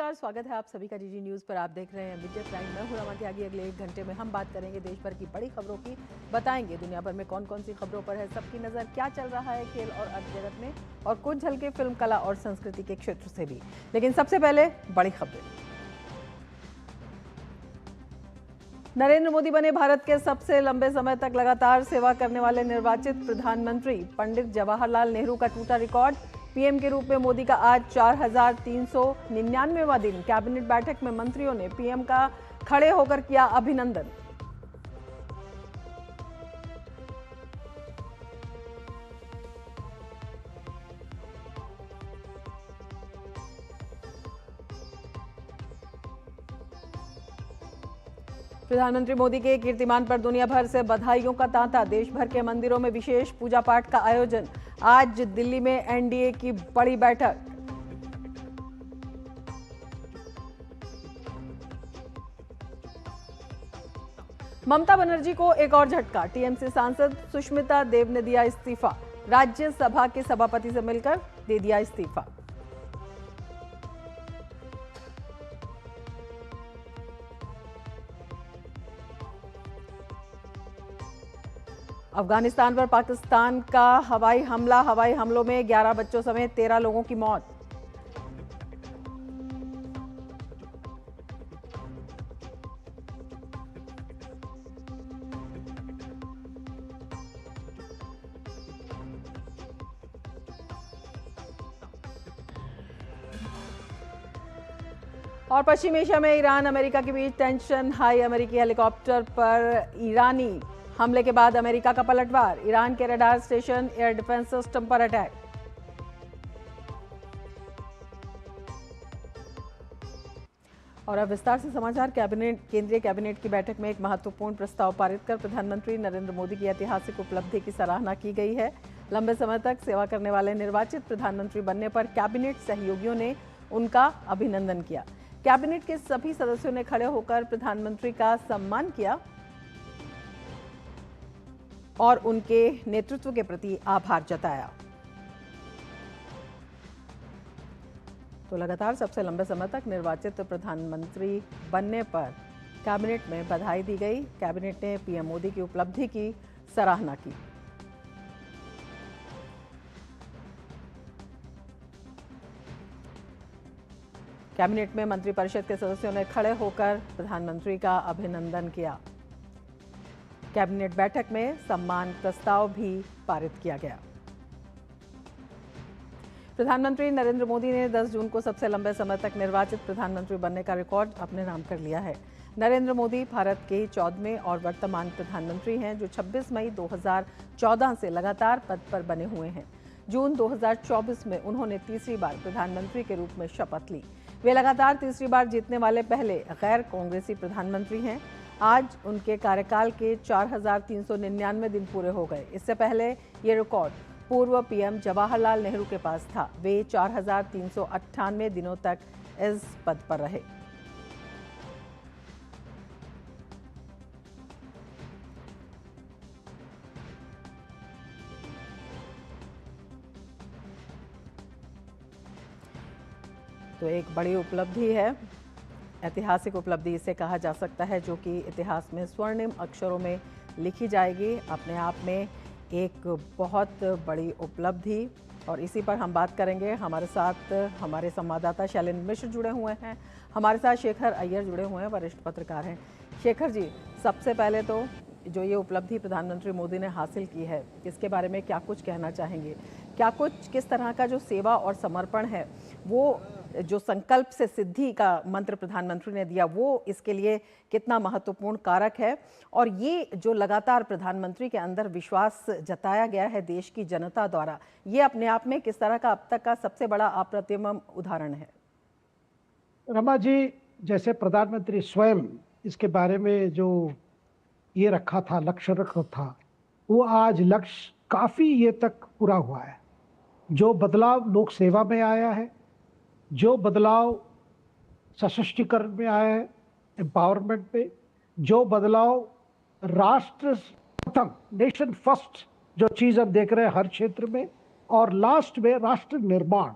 नमस्कार, स्वागत है आप सभी का जीजी न्यूज़ पर। आप देख रहे हैं विजय प्राइम। मैं हूं रमा त्यागी। अगले 1 घंटे में हम बात करेंगे देश भर की बड़ी खबरों की, बताएंगे दुनिया भर में कौन कौन सी खबरों पर है सबकी नज़र, क्या चल रहा है खेल और अर्थ जगत में, और कुछ झलके फिल्म, कला और संस्कृति के क्षेत्र से भी। लेकिन सबसे पहले बड़ी खबरें। नरेंद्र मोदी बने भारत के सबसे लंबे समय तक लगातार सेवा करने वाले निर्वाचित प्रधानमंत्री। पंडित जवाहरलाल नेहरू का टूटा रिकॉर्ड। पीएम के रूप में मोदी का आज 4399वां दिन। कैबिनेट बैठक में मंत्रियों ने पीएम का खड़े होकर किया अभिनंदन। प्रधानमंत्री मोदी के कीर्तिमान पर दुनिया भर से बधाइयों का तांता। देश भर के मंदिरों में विशेष पूजा पाठ का आयोजन। आज दिल्ली में एनडीए की बड़ी बैठक। ममता बनर्जी को एक और झटका। टीएमसी सांसद सुष्मिता देव ने दिया इस्तीफा। राज्यसभा के सभापति से मिलकर दे दिया इस्तीफा। अफगानिस्तान पर पाकिस्तान का हवाई हमला। हवाई हमलों में 11 बच्चों समेत 13 लोगों की मौत। और पश्चिम एशिया में ईरान अमेरिका के बीच टेंशन हाई। अमेरिकी हेलीकॉप्टर पर ईरानी हमले के बाद अमेरिका का पलटवार। ईरान के radar station, air defence system पर अटैक। और अब विस्तार से समाचार। केंद्रीय कैबिनेट की बैठक में एक महत्वपूर्ण प्रस्ताव पारित कर प्रधानमंत्री नरेंद्र मोदी की ऐतिहासिक उपलब्धि की सराहना की गई है। लंबे समय तक सेवा करने वाले निर्वाचित प्रधानमंत्री बनने पर कैबिनेट सहयोगियों ने उनका अभिनंदन किया। कैबिनेट के सभी सदस्यों ने खड़े होकर प्रधानमंत्री का सम्मान किया और उनके नेतृत्व के प्रति आभार जताया। तो लगातार सबसे लंबे समय तक निर्वाचित प्रधानमंत्री बनने पर कैबिनेट में बधाई दी गई। कैबिनेट ने पीएम मोदी की उपलब्धि की सराहना की। कैबिनेट में मंत्रिपरिषद के सदस्यों ने खड़े होकर प्रधानमंत्री का अभिनंदन किया। कैबिनेट बैठक में सम्मान प्रस्ताव भी पारित किया गया। प्रधानमंत्री नरेंद्र मोदी ने 10 जून को सबसे लंबे समय तक निर्वाचित प्रधानमंत्री बनने का रिकॉर्ड अपने नाम कर लिया है। नरेंद्र मोदी भारत के 14वें और वर्तमान प्रधानमंत्री हैं जो 26 मई 2014 से लगातार पद पर बने हुए हैं। जून 2024 में उन्होंने तीसरी बार प्रधानमंत्री के रूप में शपथ ली। वे लगातार तीसरी बार जीतने वाले पहले गैर कांग्रेसी प्रधानमंत्री हैं। आज उनके कार्यकाल के 4399 दिन पूरे हो गए। इससे पहले ये रिकॉर्ड पूर्व पीएम जवाहरलाल नेहरू के पास था। वे 4398 दिनों तक इस पद पर रहे। तो एक बड़ी उपलब्धि है, ऐतिहासिक उपलब्धि इसे कहा जा सकता है, जो कि इतिहास में स्वर्णिम अक्षरों में लिखी जाएगी। अपने आप में एक बहुत बड़ी उपलब्धि, और इसी पर हम बात करेंगे। हमारे साथ हमारे संवाददाता शैलेंद्र मिश्र जुड़े हुए हैं, हमारे साथ शेखर अय्यर जुड़े हुए हैं, वरिष्ठ पत्रकार हैं। शेखर जी, सबसे पहले तो जो ये उपलब्धि प्रधानमंत्री मोदी ने हासिल की है, इसके बारे में क्या कुछ कहना चाहेंगे? क्या कुछ, किस तरह का जो सेवा और समर्पण है, वो जो संकल्प से सिद्धि का मंत्र प्रधानमंत्री ने दिया, वो इसके लिए कितना महत्वपूर्ण कारक है? और ये जो लगातार प्रधानमंत्री के अंदर विश्वास जताया गया है देश की जनता द्वारा, ये अपने आप में किस तरह का अब तक का सबसे बड़ा अप्रतिम उदाहरण है? रमा जी, जैसे प्रधानमंत्री स्वयं इसके बारे में जो ये रखा था, लक्ष्य रखा था, वो आज लक्ष्य काफी ये तक पूरा हुआ है। जो बदलाव लोक सेवा में आया है, जो बदलाव सशक्तिकरण में आया है, एम्पावरमेंट में, जो बदलाव राष्ट्र प्रथम, नेशन फर्स्ट जो चीज हम देख रहे हैं हर क्षेत्र में, और लास्ट में राष्ट्र निर्माण,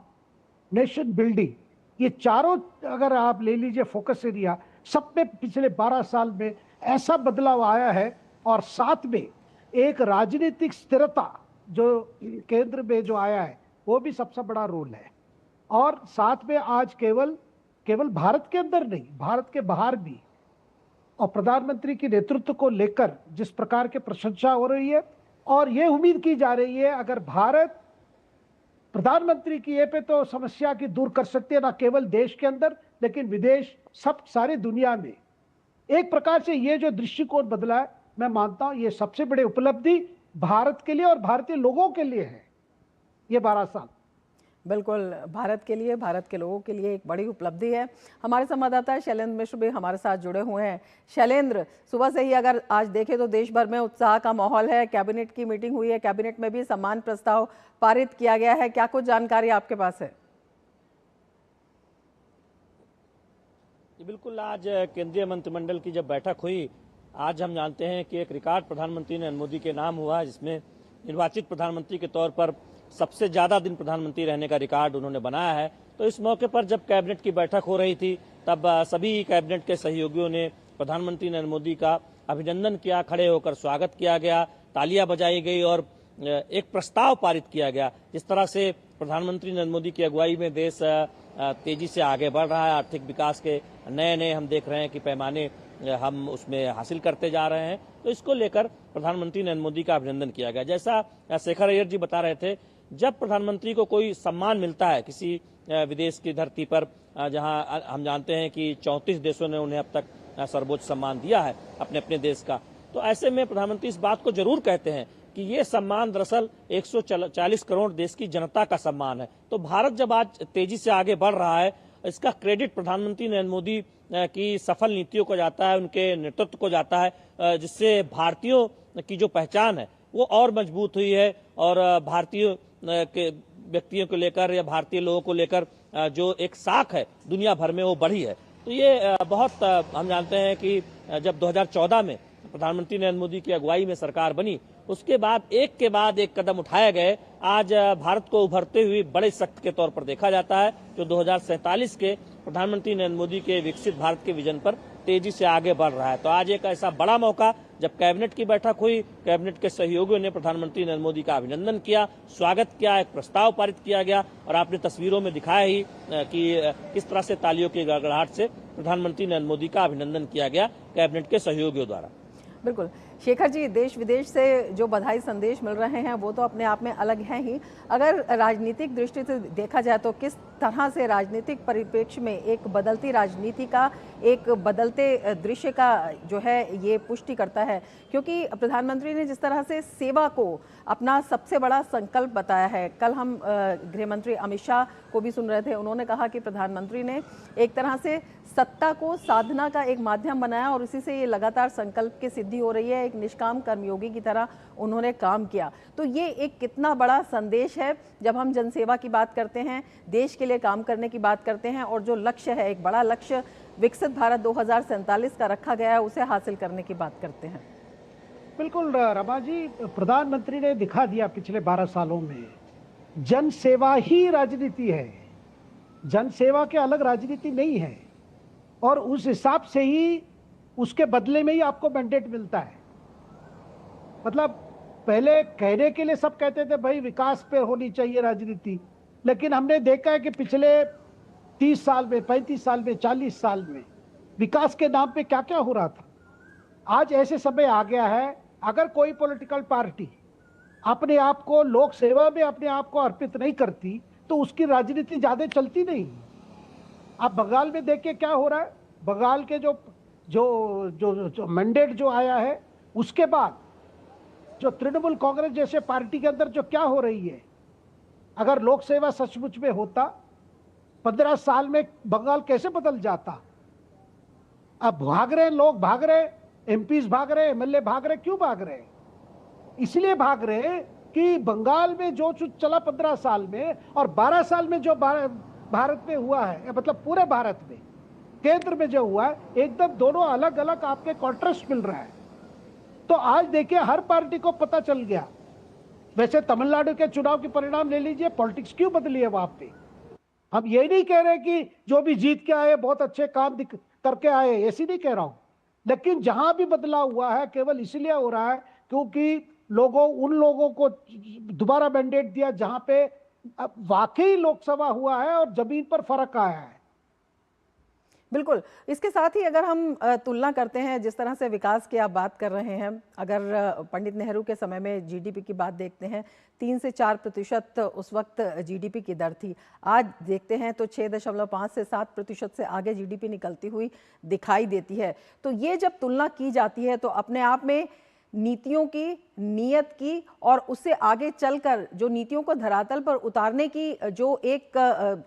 नेशन बिल्डिंग, ये चारों अगर आप ले लीजिए फोकस एरिया, सब में पिछले 12 साल में ऐसा बदलाव आया है। और साथ में एक राजनीतिक स्थिरता जो केंद्र में जो आया है, वो भी सबसे बड़ा रोल है। और साथ में आज केवल केवल भारत के अंदर नहीं, भारत के बाहर भी, और प्रधानमंत्री के नेतृत्व को लेकर जिस प्रकार की प्रशंसा हो रही है, और ये उम्मीद की जा रही है अगर भारत प्रधानमंत्री की ये पे तो समस्या की दूर कर सकते हैं, ना केवल देश के अंदर लेकिन विदेश, सब सारी दुनिया में। एक प्रकार से ये जो दृष्टिकोण बदला है, मैं मानता हूं ये सबसे बड़ी उपलब्धि भारत के लिए और भारतीय लोगों के लिए है, ये 12 साल। बिल्कुल, भारत के लिए, भारत के लोगों के लिए एक बड़ी उपलब्धि है। हमारे संवाददाता शैलेंद्र मिश्र भी हमारे साथ जुड़े हुए हैं। शैलेंद्र, सुबह से ही अगर आज देखें तो देश भर में उत्साह का माहौल है। कैबिनेट की मीटिंग हुई है, कैबिनेट में भी सम्मान प्रस्ताव पारित किया गया है। क्या कुछ जानकारी आपके पास है? बिल्कुल, आज केंद्रीय मंत्रिमंडल की जब बैठक हुई, आज हम जानते हैं कि एक रिकॉर्ड प्रधानमंत्री नरेंद्र मोदी के नाम हुआ, जिसमें निर्वाचित प्रधानमंत्री के तौर पर सबसे ज्यादा दिन प्रधानमंत्री रहने का रिकॉर्ड उन्होंने बनाया है। तो इस मौके पर जब कैबिनेट की बैठक हो रही थी, तब सभी कैबिनेट के सहयोगियों ने प्रधानमंत्री नरेंद्र मोदी का अभिनंदन किया, खड़े होकर स्वागत किया गया, तालियां बजाई गई और एक प्रस्ताव पारित किया गया। जिस तरह से प्रधानमंत्री नरेंद्र मोदी की अगुवाई में देश तेजी से आगे बढ़ रहा है, आर्थिक विकास के नए नए हम देख रहे हैं कि पैमाने हम उसमें हासिल करते जा रहे हैं, तो इसको लेकर प्रधानमंत्री नरेंद्र मोदी का अभिनंदन किया गया। जैसा शेखर अय्यर जी बता रहे थे, जब प्रधानमंत्री को कोई सम्मान मिलता है किसी विदेश की धरती पर, जहां हम जानते हैं कि 34 देशों ने उन्हें अब तक सर्वोच्च सम्मान दिया है अपने अपने देश का, तो ऐसे में प्रधानमंत्री इस बात को जरूर कहते हैं कि ये सम्मान दरअसल 140 करोड़ देश की जनता का सम्मान है। तो भारत जब आज तेजी से आगे बढ़ रहा है, इसका क्रेडिट प्रधानमंत्री नरेंद्र मोदी की सफल नीतियों को जाता है, उनके नेतृत्व को जाता है, जिससे भारतीयों की जो पहचान है वो और मजबूत हुई है और भारतीय के व्यक्तियों को लेकर या भारतीय लोगों को लेकर जो एक साख है दुनिया भर में वो बढ़ी है। तो ये बहुत हम जानते हैं कि जब 2014 में प्रधानमंत्री नरेंद्र मोदी की अगुवाई में सरकार बनी, उसके बाद एक कदम उठाए गए। आज भारत को उभरते हुए बड़े शक्ति के तौर पर देखा जाता है, जो 2047 के प्रधानमंत्री नरेंद्र मोदी के विकसित भारत के विजन पर तेजी से आगे बढ़ रहा है। तो आज एक ऐसा बड़ा मौका, जब कैबिनेट की बैठक हुई, कैबिनेट के सहयोगियों ने प्रधानमंत्री नरेंद्र मोदी का अभिनंदन किया, स्वागत किया, एक प्रस्ताव पारित किया गया और आपने तस्वीरों में दिखाया ही कि किस तरह से तालियों की गड़गड़ाहट से प्रधानमंत्री नरेंद्र मोदी का अभिनंदन किया गया कैबिनेट के सहयोगियों द्वारा। बिल्कुल शेखर जी, देश विदेश से जो बधाई संदेश मिल रहे हैं वो तो अपने आप में अलग हैं ही। अगर राजनीतिक दृष्टि से देखा जाए तो किस तरह से राजनीतिक परिप्रेक्ष्य में एक बदलती राजनीति का, एक बदलते दृश्य का जो है ये पुष्टि करता है, क्योंकि प्रधानमंत्री ने जिस तरह से सेवा को अपना सबसे बड़ा संकल्प बताया है। कल हम गृह मंत्री अमित शाह को भी सुन रहे थे, उन्होंने कहा कि प्रधानमंत्री ने एक तरह से सत्ता को साधना का एक माध्यम बनाया और इसी से ये लगातार संकल्प की सिद्धि हो रही है। एक निष्काम कर्मयोगी की तरह उन्होंने काम किया। तो ये एक कितना बड़ा संदेश है जब हम जनसेवा की बात करते हैं, देश के लिए काम करने की बात करते हैं और जो लक्ष्य है, एक बड़ा लक्ष्य विकसित भारत 2047 का रखा गया है, उसे हासिल करने की बात करते हैं। बिल्कुल रमा जी, प्रधानमंत्री ने दिखा दिया पिछले 12 सालों में जन सेवा ही राजनीति है, जन सेवा के अलग राजनीति नहीं है। और उस हिसाब से ही उसके बदले में ही आपको मैंडेट मिलता है। मतलब पहले कहने के लिए सब कहते थे भाई विकास पे होनी चाहिए राजनीति, लेकिन हमने देखा है कि पिछले 30 साल में, 35 साल में, 40 साल में विकास के नाम पे क्या क्या हो रहा था। आज ऐसे समय आ गया है, अगर कोई पॉलिटिकल पार्टी अपने आप को लोक सेवा में अपने आप को अर्पित नहीं करती तो उसकी राजनीति ज्यादा चलती नहीं। आप बंगाल में देखिए क्या हो रहा है। बंगाल के जो मैंडेट जो आया है, उसके बाद जो तृणमूल कांग्रेस जैसे पार्टी के अंदर जो क्या हो रही है, अगर लोक सेवा सचमुच में होता 15 साल में बंगाल कैसे बदल जाता। अब भाग रहे लोग, भाग रहे एमपीज, भाग रहे एमएलए, भाग रहे। क्यों भाग रहे? इसलिए भाग रहे कि बंगाल में जो चला 15 साल में और 12 साल में जो भारत में हुआ है, मतलब पूरे भारत में केंद्र में जो हुआ है, एकदम दोनों अलग अलग आपके कॉन्ट्रास्ट मिल रहा है। तो आज देखिए हर पार्टी को पता चल गया। वैसे तमिलनाडु के चुनाव के परिणाम ले लीजिए, पॉलिटिक्स क्यों बदली है वहां पे। हम ये नहीं कह रहे कि जो भी जीत के आए बहुत अच्छे काम करके आए, ऐसी नहीं कह रहा हूं, लेकिन जहां भी बदलाव हुआ है केवल इसलिए हो रहा है क्योंकि उन लोगों को दोबारा मैंडेट दिया जहां पे वाकई लोकसभा हुआ है और जमीन पर फर्क आया है। बिल्कुल। इसके साथ ही अगर हम तुलना करते हैं, जिस तरह से विकास की आप बात कर रहे हैं, अगर पंडित नेहरू के समय में जीडीपी की बात देखते हैं 3 से 4% उस वक्त जीडीपी की दर थी। आज देखते हैं तो 6.5 से 7% से आगे जीडीपी निकलती हुई दिखाई देती है। तो ये जब तुलना की जाती है तो अपने आप में नीतियों की, नीयत की और उससे आगे चलकर जो नीतियों को धरातल पर उतारने की जो एक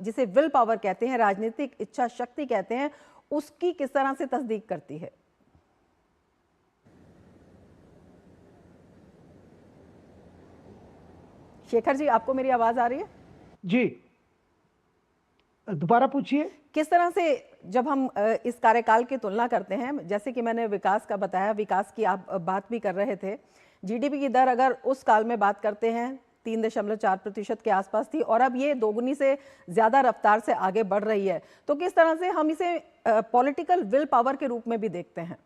जिसे विल पावर कहते हैं, राजनीतिक इच्छा शक्ति कहते हैं, उसकी किस तरह से तस्दीक करती है? शेखर जी, आपको मेरी आवाज आ रही है? जी, दोबारा पूछिए। किस तरह से जब हम इस कार्यकाल की तुलना करते हैं, जैसे कि मैंने विकास का बताया, विकास की आप बात भी कर रहे थे, जीडीपी की दर अगर उस काल में बात करते हैं 3.4% के आसपास थी और अब ये दोगुनी से ज्यादा रफ्तार से आगे बढ़ रही है, तो किस तरह से हम इसे पॉलिटिकल विल पावर के रूप में भी देखते हैं?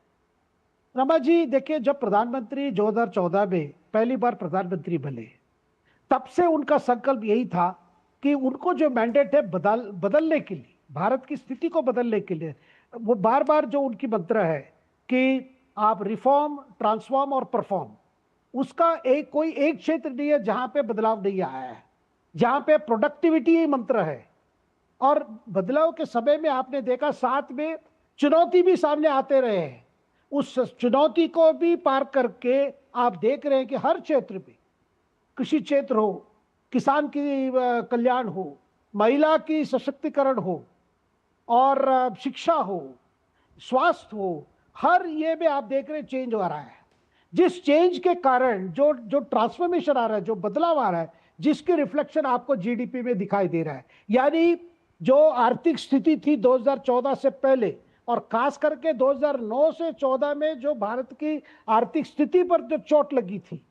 रमा जी, देखिए, जब प्रधानमंत्री 2014 में पहली बार प्रधानमंत्री बने, तब से उनका संकल्प यही था कि उनको जो मैंडेट है बदलने के लिए, भारत की स्थिति को बदलने के लिए, वो बार बार जो उनकी मंत्र है कि आप रिफॉर्म, ट्रांसफॉर्म और परफॉर्म, उसका कोई एक क्षेत्र नहीं है जहां पे बदलाव नहीं आया है, जहां पे प्रोडक्टिविटी ही मंत्र है। और बदलाव के समय में आपने देखा साथ में चुनौती भी सामने आते रहे हैं। उस चुनौती को भी पार करके आप देख रहे हैं कि हर क्षेत्र में, कृषि क्षेत्र हो, किसान की कल्याण हो, महिला की सशक्तिकरण हो और शिक्षा हो, स्वास्थ्य हो, हर ये में आप देख रहे हैं चेंज हो रहा है। जिस चेंज के कारण जो ट्रांसफॉर्मेशन आ रहा है, जो बदलाव आ रहा है, जिसकी रिफ्लेक्शन आपको जीडीपी में दिखाई दे रहा है। यानी जो आर्थिक स्थिति थी 2014 से पहले और खास करके 2009 से 14 में जो भारत की आर्थिक स्थिति पर जो चोट लगी थी,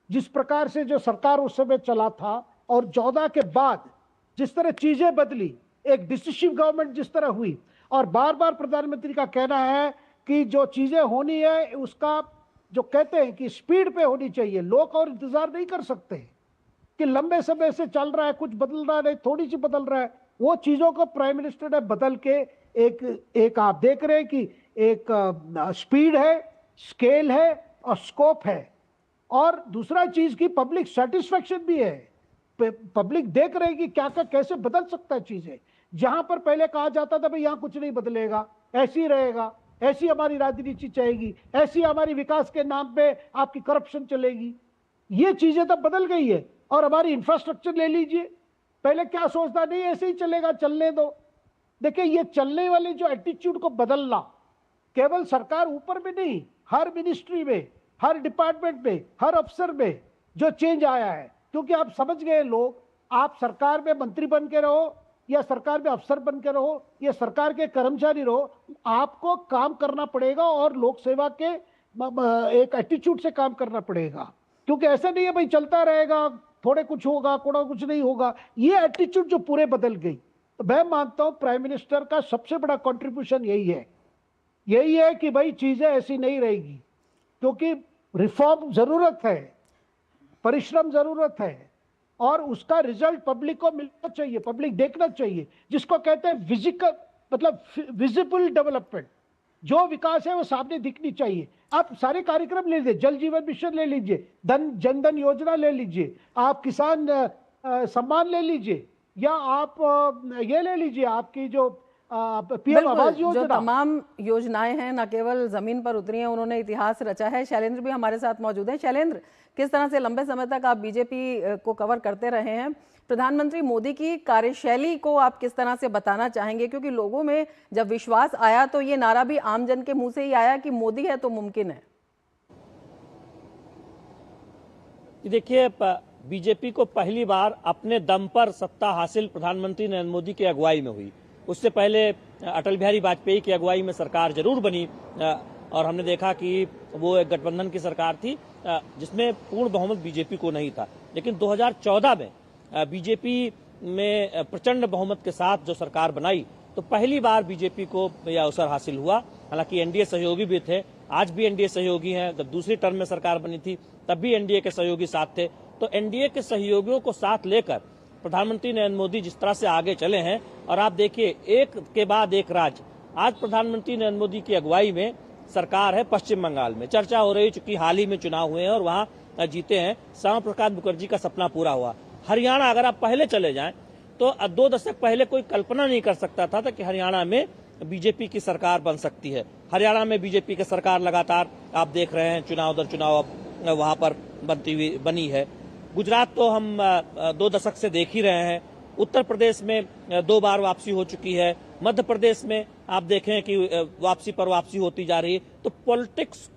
जिस प्रकार से जो सरकार उस समय चला था, और 14 के बाद जिस तरह चीजें बदली, एक डिसिसिव गवर्नमेंट जिस तरह हुई, और बार बार प्रधानमंत्री का कहना है कि जो चीजें होनी है उसका जो कहते हैं कि स्पीड पे होनी चाहिए। लोग और इंतजार नहीं कर सकते कि लंबे समय से चल रहा है, कुछ बदल रहा नहीं, थोड़ी सी बदल रहा है। वो चीजों को प्राइम मिनिस्टर ने बदल के एक आप देख रहे हैं कि एक स्पीड है, स्केल है और स्कोप है। और दूसरा चीज की पब्लिक सेटिस्फेक्शन भी है। पब्लिक देख रहे हैं कि क्या क्या कैसे बदल सकता है चीजें। जहां पर पहले कहा जाता था भाई यहां कुछ नहीं बदलेगा, ऐसी रहेगा, ऐसी हमारी राजनीति चलेगी, ऐसी हमारी विकास के नाम पे आपकी करप्शन चलेगी, ये चीजें तो बदल गई है। और हमारी इंफ्रास्ट्रक्चर ले लीजिए, पहले क्या सोचता, नहीं ऐसे ही चलेगा, चलने दो। देखिए, ये चलने वाले जो एटीट्यूड को बदलना, केवल सरकार ऊपर में नहीं, हर मिनिस्ट्री में, हर डिपार्टमेंट में, हर अफसर में जो चेंज आया है। क्योंकि आप समझ गए लोग, आप सरकार में मंत्री बन के रहो या सरकार में अफसर बन के रहो या सरकार के कर्मचारी रहो, आपको काम करना पड़ेगा और लोक सेवा के एक एटीट्यूड से काम करना पड़ेगा। क्योंकि ऐसा नहीं है भाई चलता रहेगा, थोड़े कुछ होगा, थोड़ा कुछ नहीं होगा। ये एटीट्यूड जो पूरे बदल गई, तो मैं मानता हूं प्राइम मिनिस्टर का सबसे बड़ा कंट्रीब्यूशन यही है कि भाई चीजें ऐसी नहीं रहेगी। क्योंकि रिफॉर्म जरूरत है, परिश्रम जरूरत है, और उसका रिजल्ट पब्लिक को मिलना चाहिए, पब्लिक देखना चाहिए, जिसको कहते हैं फिजिकल, मतलब विजिबल डेवलपमेंट। जो विकास है वो सामने दिखनी चाहिए। आप सारे कार्यक्रम ले लीजिए, जल जीवन मिशन ले लीजिए, जनधन योजना ले लीजिए, आप किसान सम्मान ले लीजिए, या आप ये ले लीजिए, आपकी जो पीएम आवास योजना, जो तमाम योजनाएं हैं न केवल जमीन पर उतरी हैं, उन्होंने इतिहास रचा है। शैलेंद्र भी हमारे साथ मौजूद हैं। शैलेंद्र, किस तरह से लंबे समय तक आप बीजेपी को कवर करते रहे हैं, प्रधानमंत्री मोदी की कार्यशैली को आप किस तरह से बताना चाहेंगे? क्योंकि लोगों में जब विश्वास आया तो ये नारा भी आमजन के मुंह से ही आया कि मोदी है तो मुमकिन है। देखिए, बीजेपी को पहली बार अपने दम पर सत्ता हासिल प्रधानमंत्री नरेंद्र मोदी की अगुवाई में हुई। उससे पहले अटल बिहारी वाजपेयी की अगुवाई में सरकार जरूर बनी और हमने देखा कि वो एक गठबंधन की सरकार थी जिसमें पूर्ण बहुमत बीजेपी को नहीं था। लेकिन 2014 में बीजेपी में प्रचंड बहुमत के साथ जो सरकार बनाई, तो पहली बार बीजेपी को यह अवसर हासिल हुआ। हालांकि एनडीए सहयोगी भी थे, आज भी एनडीए सहयोगी हैं। जब दूसरी टर्म में सरकार बनी थी तब भी एनडीए के सहयोगी साथ थे। तो एनडीए के सहयोगियों को साथ लेकर प्रधानमंत्री नरेंद्र मोदी जिस तरह से आगे चले हैं, और आप देखिए एक के बाद एक राज्य, आज प्रधानमंत्री नरेंद्र मोदी की अगुवाई में सरकार है पश्चिम बंगाल में। चर्चा हो रही, चूंकि हाल ही में चुनाव हुए हैं और वहां जीते हैं, श्यामा प्रसाद मुखर्जी का सपना पूरा हुआ। हरियाणा अगर आप पहले चले जाएं तो 2 दशक पहले कोई कल्पना नहीं कर सकता था कि हरियाणा में बीजेपी की सरकार बन सकती है। हरियाणा में बीजेपी की सरकार लगातार आप देख रहे हैं, चुनाव दर चुनाव वहां पर बनी है। गुजरात तो हम 2 दशक से देख ही रहे हैं। उत्तर प्रदेश में 2 बार वापसी हो चुकी है। मध्य प्रदेश में आप देखें कि वापसी पर वापसी होती जा रही है। तो पॉलिटिक्स,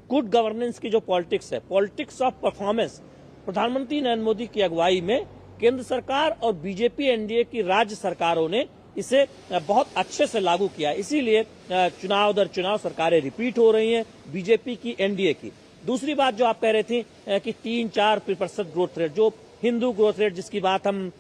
गुड गवर्नेंस की जो पॉलिटिक्स है, पॉलिटिक्स ऑफ परफॉर्मेंस, प्रधानमंत्री नरेंद्र मोदी की अगुवाई में केंद्र सरकार और बीजेपी एनडीए की राज्य सरकारों ने इसे बहुत अच्छे से लागू किया। इसीलिए चुनाव दर चुनाव सरकारें रिपीट हो रही हैं, बीजेपी की, एनडीए की। दूसरी बात जो आप कह रहे थी कि 3-4% ग्रोथ रेट, जो हिंदू ग्रोथ रेट जिसकी बात हम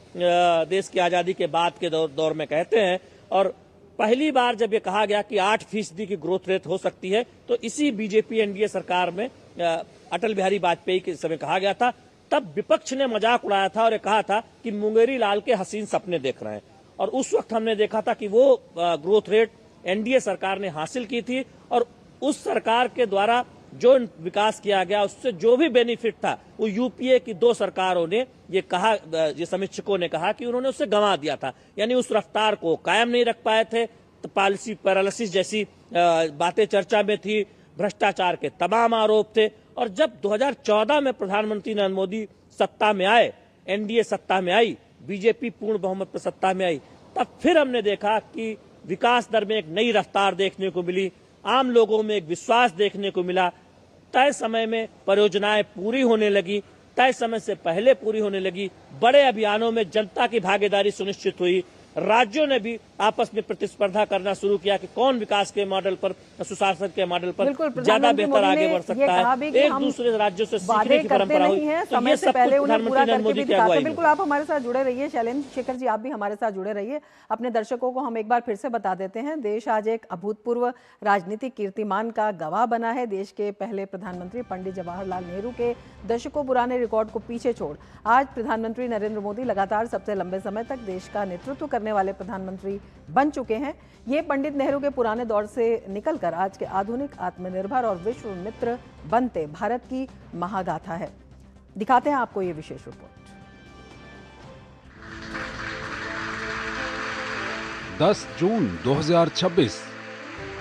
देश की आजादी के बाद के दौर में कहते हैं, और पहली बार जब ये कहा गया कि 8% की ग्रोथ रेट हो सकती है, तो इसी बीजेपी एनडीए सरकार में अटल बिहारी वाजपेयी के समय कहा गया था। तब विपक्ष ने मजाक उड़ाया था और ये कहा था कि मुंगेरी लाल के हसीन सपने देख रहे हैं। और उस वक्त हमने देखा था कि वो ग्रोथ रेट एनडीए सरकार ने हासिल की थी, और उस सरकार के द्वारा जो विकास किया गया उससे जो भी बेनिफिट था वो यूपीए की 2 सरकारों ने ये कहा, ये समीक्षकों ने कहा कि उन्होंने उससे गंवा दिया था। यानी उस रफ्तार को कायम नहीं रख पाए थे। तो पॉलिसी पैरालिसिस जैसी बातें चर्चा में थी, भ्रष्टाचार के तमाम आरोप थे। और जब 2014 में प्रधानमंत्री नरेंद्र मोदी सत्ता में आए, एनडीए सत्ता में आई, बीजेपी पूर्ण बहुमत पर सत्ता में आई, तब फिर हमने देखा कि विकास दर में एक नई रफ्तार देखने को मिली, आम लोगों में एक विश्वास देखने को मिला। तय समय में परियोजनाएं पूरी होने लगी, तय समय से पहले पूरी होने लगी। बड़े अभियानों में जनता की भागीदारी सुनिश्चित हुई। राज्यों ने भी आपस में प्रतिस्पर्धा करना शुरू किया कि कौन विकास के मॉडल पर, सुशासन के मॉडल पर ज्यादा बेहतर आगे बढ़ सकता है। एक दूसरे राज्यों से सीखने की परंपरा हुई। तो ये सब प्रधानमंत्री नरेंद्र मोदी की अगुवाई में। बिल्कुल, आप हमारे साथ जुड़े रहिए। शैलेंद्र शेखर जी, आप भी हमारे साथ जुड़े रहिए। अपने दर्शकों को हम एक बार फिर से बता देते हैं, देश आज एक अभूतपूर्व राजनीतिक कीर्तिमान का गवाह बना है। देश के पहले प्रधानमंत्री पंडित जवाहरलाल नेहरू के दशकों पुराने रिकॉर्ड को पीछे छोड़ आज प्रधानमंत्री नरेंद्र मोदी लगातार सबसे लंबे समय तक देश का नेतृत्व करने वाले प्रधानमंत्री बन चुके हैं। ये पंडित नेहरू के पुराने दौर से निकलकर आज के आधुनिक, आत्मनिर्भर और विश्व मित्र बनते भारत की महागाथा है। दिखाते हैं आपको ये विशेष रिपोर्ट। 10 जून 2026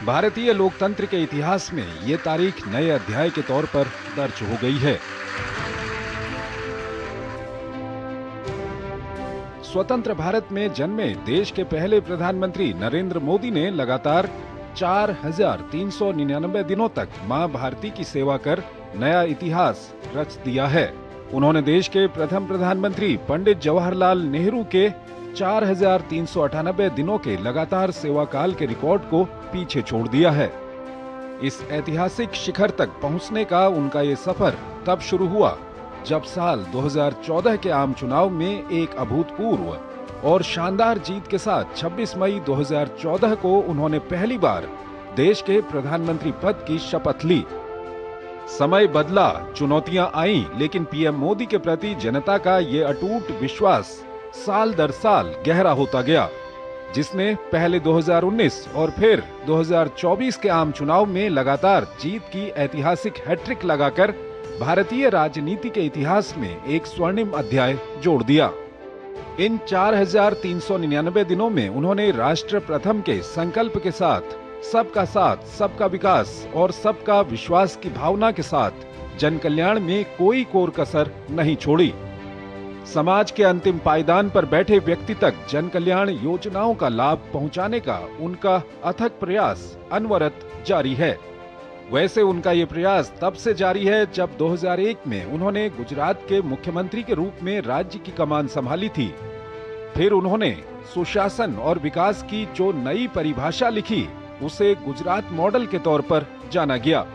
भारतीय लोकतंत्र के इतिहास में ये तारीख नए अध्याय के तौर पर दर्ज हो गई है। स्वतंत्र भारत में जन्मे देश के पहले प्रधानमंत्री नरेंद्र मोदी ने लगातार 4,399 दिनों तक मां भारती की सेवा कर नया इतिहास रच दिया है। उन्होंने देश के प्रथम प्रधानमंत्री पंडित जवाहरलाल नेहरू के 4,398 दिनों के लगातार सेवा काल के रिकॉर्ड को पीछे छोड़ दिया है। इस ऐतिहासिक शिखर तक पहुंचने का उनका ये सफर तब शुरू हुआ जब साल 2014 के आम चुनाव में एक अभूतपूर्व और शानदार जीत के साथ 26 मई 2014 को उन्होंने पहली बार देश के प्रधानमंत्री पद की शपथ ली। समय बदला, चुनौतियां आईं, लेकिन पीएम मोदी के प्रति जनता का ये अटूट विश्वास साल दर साल गहरा होता गया, जिसने पहले 2019 और फिर 2024 के आम चुनाव में लगातार जीत की ऐतिहासिक हैट्रिक लगाकर भारतीय राजनीति के इतिहास में एक स्वर्णिम अध्याय जोड़ दिया। इन 4,399 दिनों में उन्होंने राष्ट्र प्रथम के संकल्प के साथ साथ, सबका विकास और सबका विश्वास की भावना के साथ जन कल्याण में कोई कोर कसर नहीं छोड़ी। समाज के अंतिम पायदान पर बैठे व्यक्ति तक जन कल्याण योजनाओं का लाभ पहुंचाने का उनका अथक प्रयास अनवरत जारी है। वैसे उनका ये प्रयास तब से जारी है जब 2001 में उन्होंने गुजरात के मुख्यमंत्री के रूप में राज्य की कमान संभाली थी। फिर उन्होंने सुशासन और विकास की जो नई परिभाषा लिखी उसे गुजरात मॉडल के तौर पर जाना गया,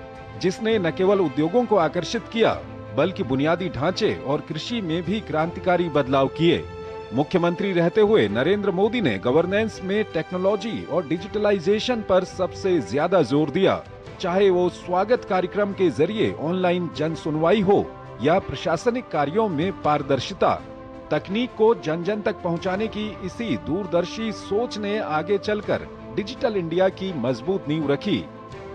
जिसने न केवल उद्योगों को आकर्षित किया बल्कि बुनियादी ढांचे और कृषि में भी क्रांतिकारी बदलाव किए। मुख्यमंत्री रहते हुए नरेंद्र मोदी ने गवर्नेंस में टेक्नोलॉजी और डिजिटलाइजेशन पर सबसे ज्यादा जोर दिया, चाहे वो स्वागत कार्यक्रम के जरिए ऑनलाइन जन सुनवाई हो या प्रशासनिक कार्यों में पारदर्शिता। तकनीक को जन जन तक पहुंचाने की इसी दूरदर्शी सोच ने आगे चलकर डिजिटल इंडिया की मजबूत नींव रखी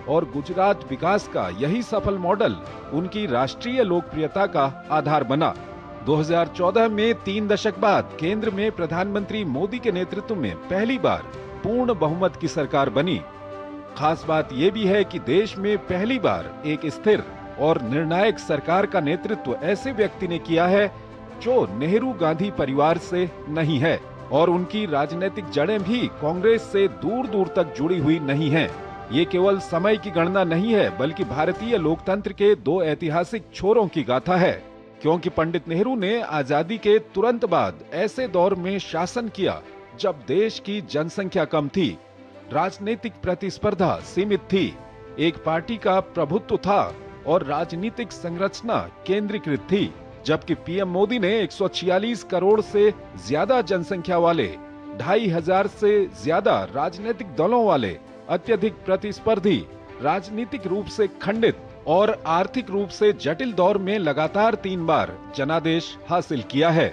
और गुजरात विकास का यही सफल मॉडल उनकी राष्ट्रीय लोकप्रियता का आधार बना। 2014 में 3 दशक बाद केंद्र में प्रधानमंत्री मोदी के नेतृत्व में पहली बार पूर्ण बहुमत की सरकार बनी। खास बात यह भी है कि देश में पहली बार एक स्थिर और निर्णायक सरकार का नेतृत्व ऐसे व्यक्ति ने किया है जो नेहरू गांधी परिवार से नहीं है और उनकी राजनीतिक जड़ें भी कांग्रेस से दूर दूर तक जुड़ी हुई नहीं हैं। ये केवल समय की गणना नहीं है, बल्कि भारतीय लोकतंत्र के 2 ऐतिहासिक छोरों की गाथा है, क्योंकि पंडित नेहरू ने आजादी के तुरंत बाद ऐसे दौर में शासन किया जब देश की जनसंख्या कम थी, राजनीतिक प्रतिस्पर्धा सीमित थी, एक पार्टी का प्रभुत्व था और राजनीतिक संरचना केंद्रीकृत थी, जबकि पीएम मोदी ने 146 करोड़ से ज्यादा जनसंख्या वाले, 2,500 से ज्यादा राजनीतिक दलों वाले, अत्यधिक प्रतिस्पर्धी, राजनीतिक रूप से खंडित और आर्थिक रूप से जटिल दौर में लगातार 3 बार जनादेश हासिल किया है।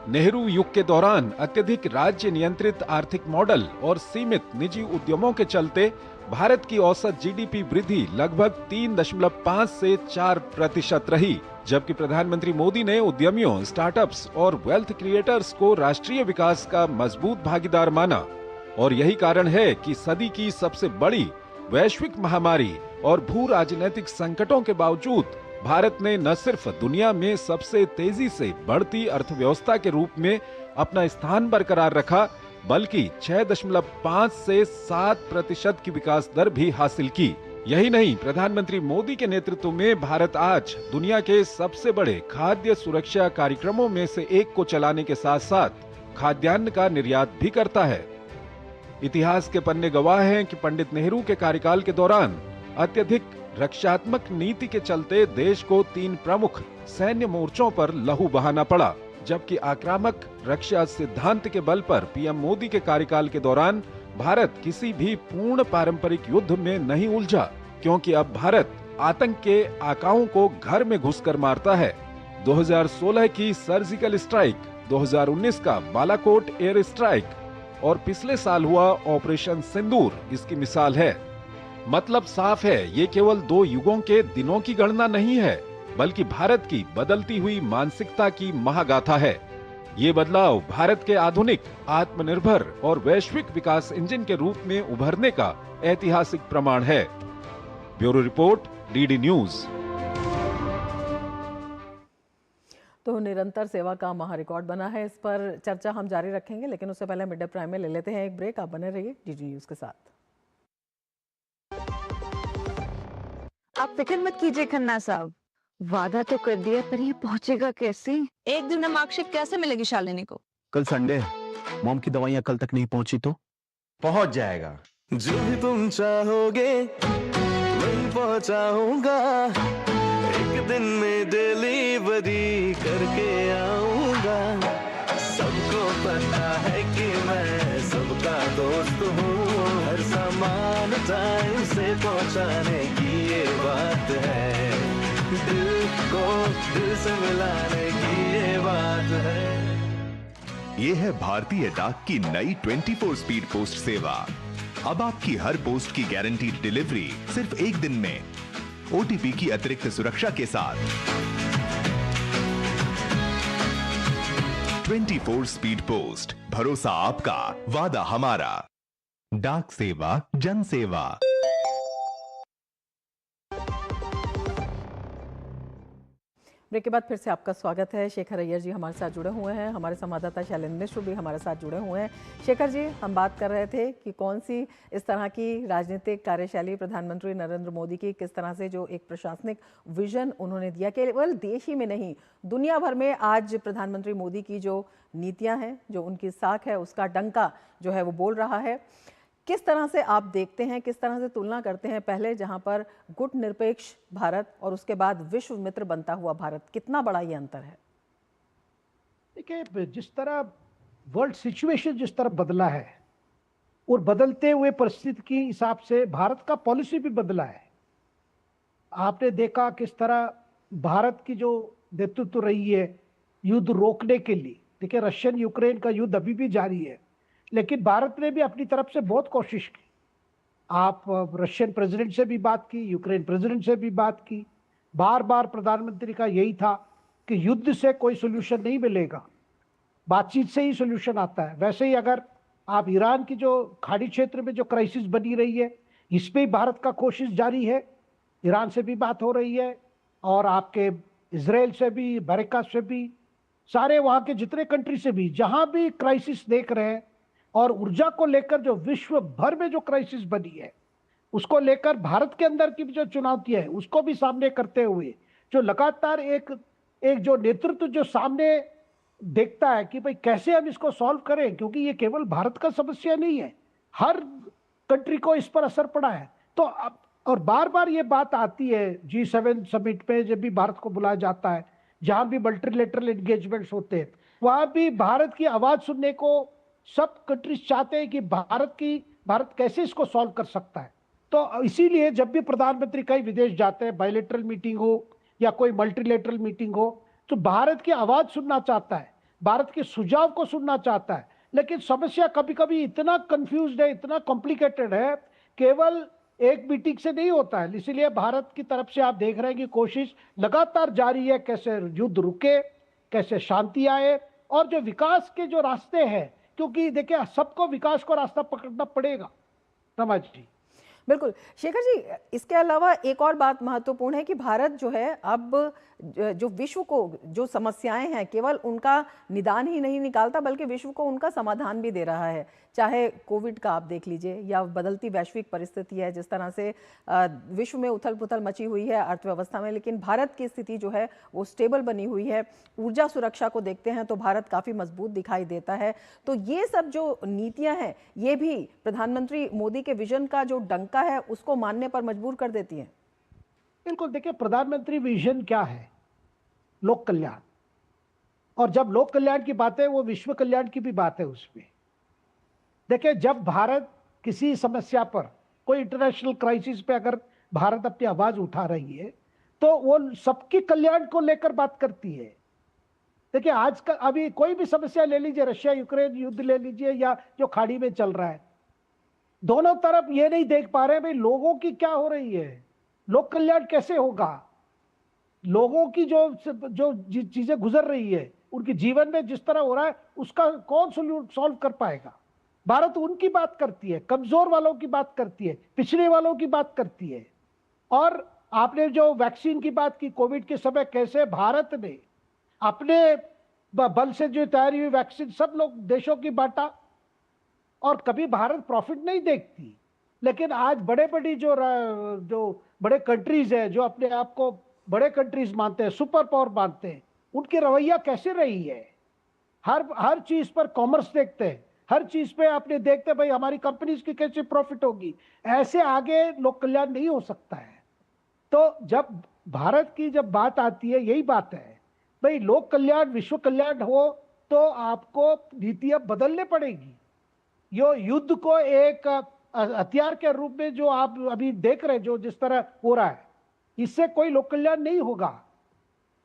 नेहरू युग के दौरान अत्यधिक राज्य नियंत्रित आर्थिक मॉडल और सीमित निजी उद्यमों के चलते भारत की औसत जीडीपी वृद्धि लगभग 3.5 से 4% रही, जबकि प्रधानमंत्री मोदी ने उद्यमियों, स्टार्टअप्स और वेल्थ क्रिएटर्स को राष्ट्रीय विकास का मजबूत भागीदार माना। और यही कारण है कि सदी की सबसे बड़ी वैश्विक महामारी और भू राजनीतिक संकटों के बावजूद भारत ने न सिर्फ दुनिया में सबसे तेजी से बढ़ती अर्थव्यवस्था के रूप में अपना स्थान बरकरार रखा, बल्कि 6.5 से 7% की विकास दर भी हासिल की। यही नहीं, प्रधानमंत्री मोदी के नेतृत्व में भारत आज दुनिया के सबसे बड़े खाद्य सुरक्षा कार्यक्रमों में से एक को चलाने के साथ साथ खाद्यान्न का निर्यात भी करता है। इतिहास के पन्ने गवाह हैं कि पंडित नेहरू के कार्यकाल के दौरान अत्यधिक रक्षात्मक नीति के चलते देश को 3 प्रमुख सैन्य मोर्चों पर लहू बहाना पड़ा, जबकि आक्रामक रक्षा सिद्धांत के बल पर पीएम मोदी के कार्यकाल के दौरान भारत किसी भी पूर्ण पारंपरिक युद्ध में नहीं उलझा, क्योंकि अब भारत आतंक के आकाओं को घर में घुसकर मारता है। 2016 की सर्जिकल स्ट्राइक, 2019 का बालाकोट एयर स्ट्राइक और पिछले साल हुआ ऑपरेशन सिंदूर इसकी मिसाल है। मतलब साफ है, ये केवल 2 युगों के दिनों की गणना नहीं है, बल्कि भारत की बदलती हुई मानसिकता की महागाथा है। ये बदलाव भारत के आधुनिक, आत्मनिर्भर और वैश्विक विकास इंजन के रूप में उभरने का ऐतिहासिक प्रमाण है। Bureau report, DD news. तो निरंतर सेवा का महारिकॉर्ड बना है, इस पर चर्चा हम जारी रखेंगे, लेकिन उससे पहले मिड डे प्राइम में ले लेते हैं एक ब्रेक। आप बने रहिए डीडी न्यूज के साथ। आप फिक्र मत कीजिए खन्ना साहब, वादा तो कर दिया, पर ये पहुंचेगा कैसे? एक दिन में मार्कशीट कैसे मिलेगी शालिनी को? कल संडे है, मॉम की दवाइयाँ कल तक नहीं पहुंची तो पहुंच जाएगा। जो भी तुम चाहोगे वही पहुंचाऊंगा, एक दिन में डिलीवरी करके आऊंगा। सबको पता है कि मैं सबका दोस्त हूँ, हर सामान टाइम से पहुंचाने की ये बात है, दिल को दिल से मिलाने की ये बात है। ये है भारतीय डाक की नई 24 स्पीड पोस्ट सेवा। अब आपकी हर पोस्ट की गारंटीड डिलीवरी सिर्फ 1 दिन में, ओटीपी की अतिरिक्त सुरक्षा के साथ। 24 स्पीड पोस्ट, भरोसा आपका, वादा हमारा। डाक सेवा, जन सेवा। ब्रेक के बाद फिर से आपका स्वागत है। शेखर अय्यर जी हमारे साथ जुड़े हुए हैं, हमारे संवाददाता शैलेंद्र मिश्र भी हमारे साथ जुड़े हुए हैं। शेखर जी, हम बात कर रहे थे कि कौन सी इस तरह की राजनीतिक कार्यशैली प्रधानमंत्री नरेंद्र मोदी की, किस तरह से जो एक प्रशासनिक विजन उन्होंने दिया, केवल देश ही में नहीं दुनिया भर में आज प्रधानमंत्री मोदी की जो नीतियाँ हैं, जो उनकी साख है, उसका डंका जो है वो बोल रहा है। किस तरह से आप देखते हैं, किस तरह से तुलना करते हैं, पहले जहां पर गुट निरपेक्ष भारत और उसके बाद विश्व मित्र बनता हुआ भारत, कितना बड़ा ये अंतर है? देखिए, जिस तरह वर्ल्ड सिचुएशन जिस तरह बदला है और बदलते हुए परिस्थिति के हिसाब से भारत का पॉलिसी भी बदला है। आपने देखा किस तरह भारत की जो नेतृत्व रही है युद्ध रोकने के लिए। देखिए, रशियन यूक्रेन का युद्ध अभी भी जारी है, लेकिन भारत ने भी अपनी तरफ से बहुत कोशिश की। आप रशियन प्रेसिडेंट से भी बात की, यूक्रेन प्रेसिडेंट से भी बात की। बार बार प्रधानमंत्री का यही था कि युद्ध से कोई सोल्यूशन नहीं मिलेगा, बातचीत से ही सोल्यूशन आता है। वैसे ही अगर आप ईरान की जो खाड़ी क्षेत्र में जो क्राइसिस बनी रही है, इस पे भारत का कोशिश जारी है। ईरान से भी बात हो रही है और आपके इजराइल से भी, अमेरिका से भी, सारे वहाँ के जितने कंट्री से भी, जहाँ भी क्राइसिस देख रहे हैं। और ऊर्जा को लेकर जो विश्व भर में जो क्राइसिस बनी है, उसको लेकर भारत के अंदर की जो चुनौतियां है उसको भी सामने करते हुए जो लगातार एक जो नेतृत्व जो सामने देखता है कि भाई कैसे हम इसको सॉल्व करें, क्योंकि ये केवल भारत का समस्या नहीं है, हर कंट्री को इस पर असर पड़ा है। तो अब और बार बार ये बात आती है G7 समिट पे, जब भी भारत को बुलाया जाता है, जहां भी मल्टीलेटरल एंगेजमेंट्स होते हैं, वहां भी भारत की आवाज सुनने को सब कंट्रीज चाहते हैं कि भारत कैसे इसको सॉल्व कर सकता है। तो इसीलिए जब भी प्रधानमंत्री कहीं विदेश जाते हैं, बायलैटरल मीटिंग हो या कोई मल्टीलेटरल मीटिंग हो, तो भारत की आवाज सुनना चाहता है, भारत के सुझाव को सुनना चाहता है। लेकिन समस्या कभी कभी इतना कंफ्यूज्ड है, इतना कॉम्प्लिकेटेड है, केवल एक मीटिंग से नहीं होता है। इसीलिए भारत की तरफ से आप देख रहे हैं कि कोशिश लगातार जारी है, कैसे युद्ध रुके, कैसे शांति आए और जो विकास के जो रास्ते हैं, क्योंकि देखिए सबको विकास को रास्ता पकड़ना पड़ेगा। रमा जी। बिल्कुल शेखर जी, इसके अलावा एक और बात महत्वपूर्ण है कि भारत जो है अब जो विश्व को जो समस्याएं हैं केवल उनका निदान ही नहीं निकालता बल्कि विश्व को उनका समाधान भी दे रहा है। चाहे कोविड का आप देख लीजिए या बदलती वैश्विक परिस्थिति है, जिस तरह से विश्व में उथल पुथल मची हुई है अर्थव्यवस्था में, लेकिन भारत की स्थिति जो है वो स्टेबल बनी हुई है। ऊर्जा सुरक्षा को देखते हैं तो भारत काफ़ी मजबूत दिखाई देता है। तो ये सब जो नीतियां हैं ये भी प्रधानमंत्री मोदी के विजन का जो डंका है उसको मानने पर मजबूर कर देती हैं। बिल्कुल, देखिए प्रधानमंत्री विजन क्या है? लोक कल्याण। और जब लोक कल्याण की बात है वो विश्व कल्याण की भी बात है उसमें। देखिए, जब भारत किसी समस्या पर, कोई इंटरनेशनल क्राइसिस पे अगर भारत अपनी आवाज उठा रही है तो वो सबके कल्याण को लेकर बात करती है। देखिए, आज का अभी कोई भी समस्या ले लीजिए, रशिया यूक्रेन युद्ध ले लीजिए या जो खाड़ी में चल रहा है, दोनों तरफ ये नहीं देख पा रहे भाई लोगों की क्या हो रही है, लोक कल्याण कैसे होगा, लोगों की जो चीजें गुजर रही है उनके जीवन में जिस तरह हो रहा है उसका कौन सॉल्व कर पाएगा। भारत उनकी बात करती है, कमजोर वालों की बात करती है, पिछड़े वालों की बात करती है। और आपने जो वैक्सीन की बात की, कोविड के समय कैसे भारत ने अपने बल से जो तैयारी हुई वैक्सीन सब लोग देशों की बांटा, और कभी भारत प्रॉफिट नहीं देखती। लेकिन आज बड़े बड़ी जो बड़े कंट्रीज हैं, जो अपने आप को बड़े कंट्रीज मानते हैं, सुपर पावर मानते हैं, उनकी रवैया कैसे रही है? हर चीज पर कॉमर्स देखते हैं, हर चीज पे आपने देखते हैं भाई हमारी कंपनीज की कैसे प्रॉफिट होगी। ऐसे आगे लोक कल्याण नहीं हो सकता है। तो जब भारत की जब बात आती है, यही बात है भाई, लोक कल्याण विश्व कल्याण हो तो आपको नीतियां बदलने पड़ेगी। यो युद्ध को एक हथियार के रूप में जो आप अभी देख रहे हैं, जो जिस तरह हो रहा है, इससे कोई लोक कल्याण नहीं होगा।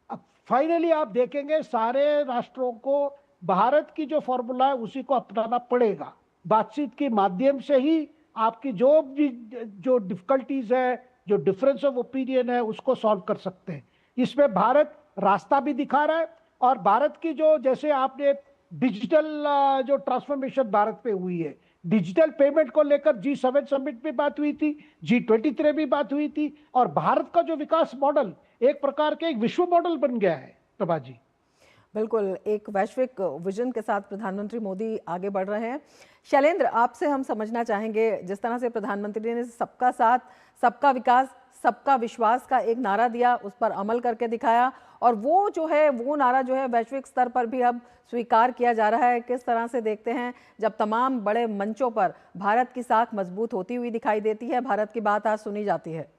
अब फाइनली आप देखेंगे सारे राष्ट्रों को भारत की जो फॉर्मूला है उसी को अपनाना पड़ेगा। बातचीत के माध्यम से ही आपकी जो डिफिकल्टीज है, जो डिफरेंस ऑफ ओपिनियन है, उसको सॉल्व कर सकते हैं। इसमें भारत रास्ता भी दिखा रहा है। और भारत की जो, जैसे आपने डिजिटल जो ट्रांसफॉर्मेशन भारत पे हुई है, डिजिटल पेमेंट को लेकर G7 समिट में बात हुई थी, G23 में बात हुई थी, और भारत का जो विकास मॉडल एक प्रकार के एक विश्व मॉडल बन गया है। प्रभा जी, बिल्कुल, एक वैश्विक विजन के साथ प्रधानमंत्री मोदी आगे बढ़ रहे हैं। शैलेंद्र, आपसे हम समझना चाहेंगे, जिस तरह से प्रधानमंत्री ने सबका साथ, सबका विकास, सबका विश्वास का एक नारा दिया, उस पर अमल करके दिखाया, और वो जो है वो नारा जो है वैश्विक स्तर पर भी अब स्वीकार किया जा रहा है। किस तरह से देखते हैं जब तमाम बड़े मंचों पर भारत की साख मजबूत होती हुई दिखाई देती है, भारत की बात आज सुनी जाती है?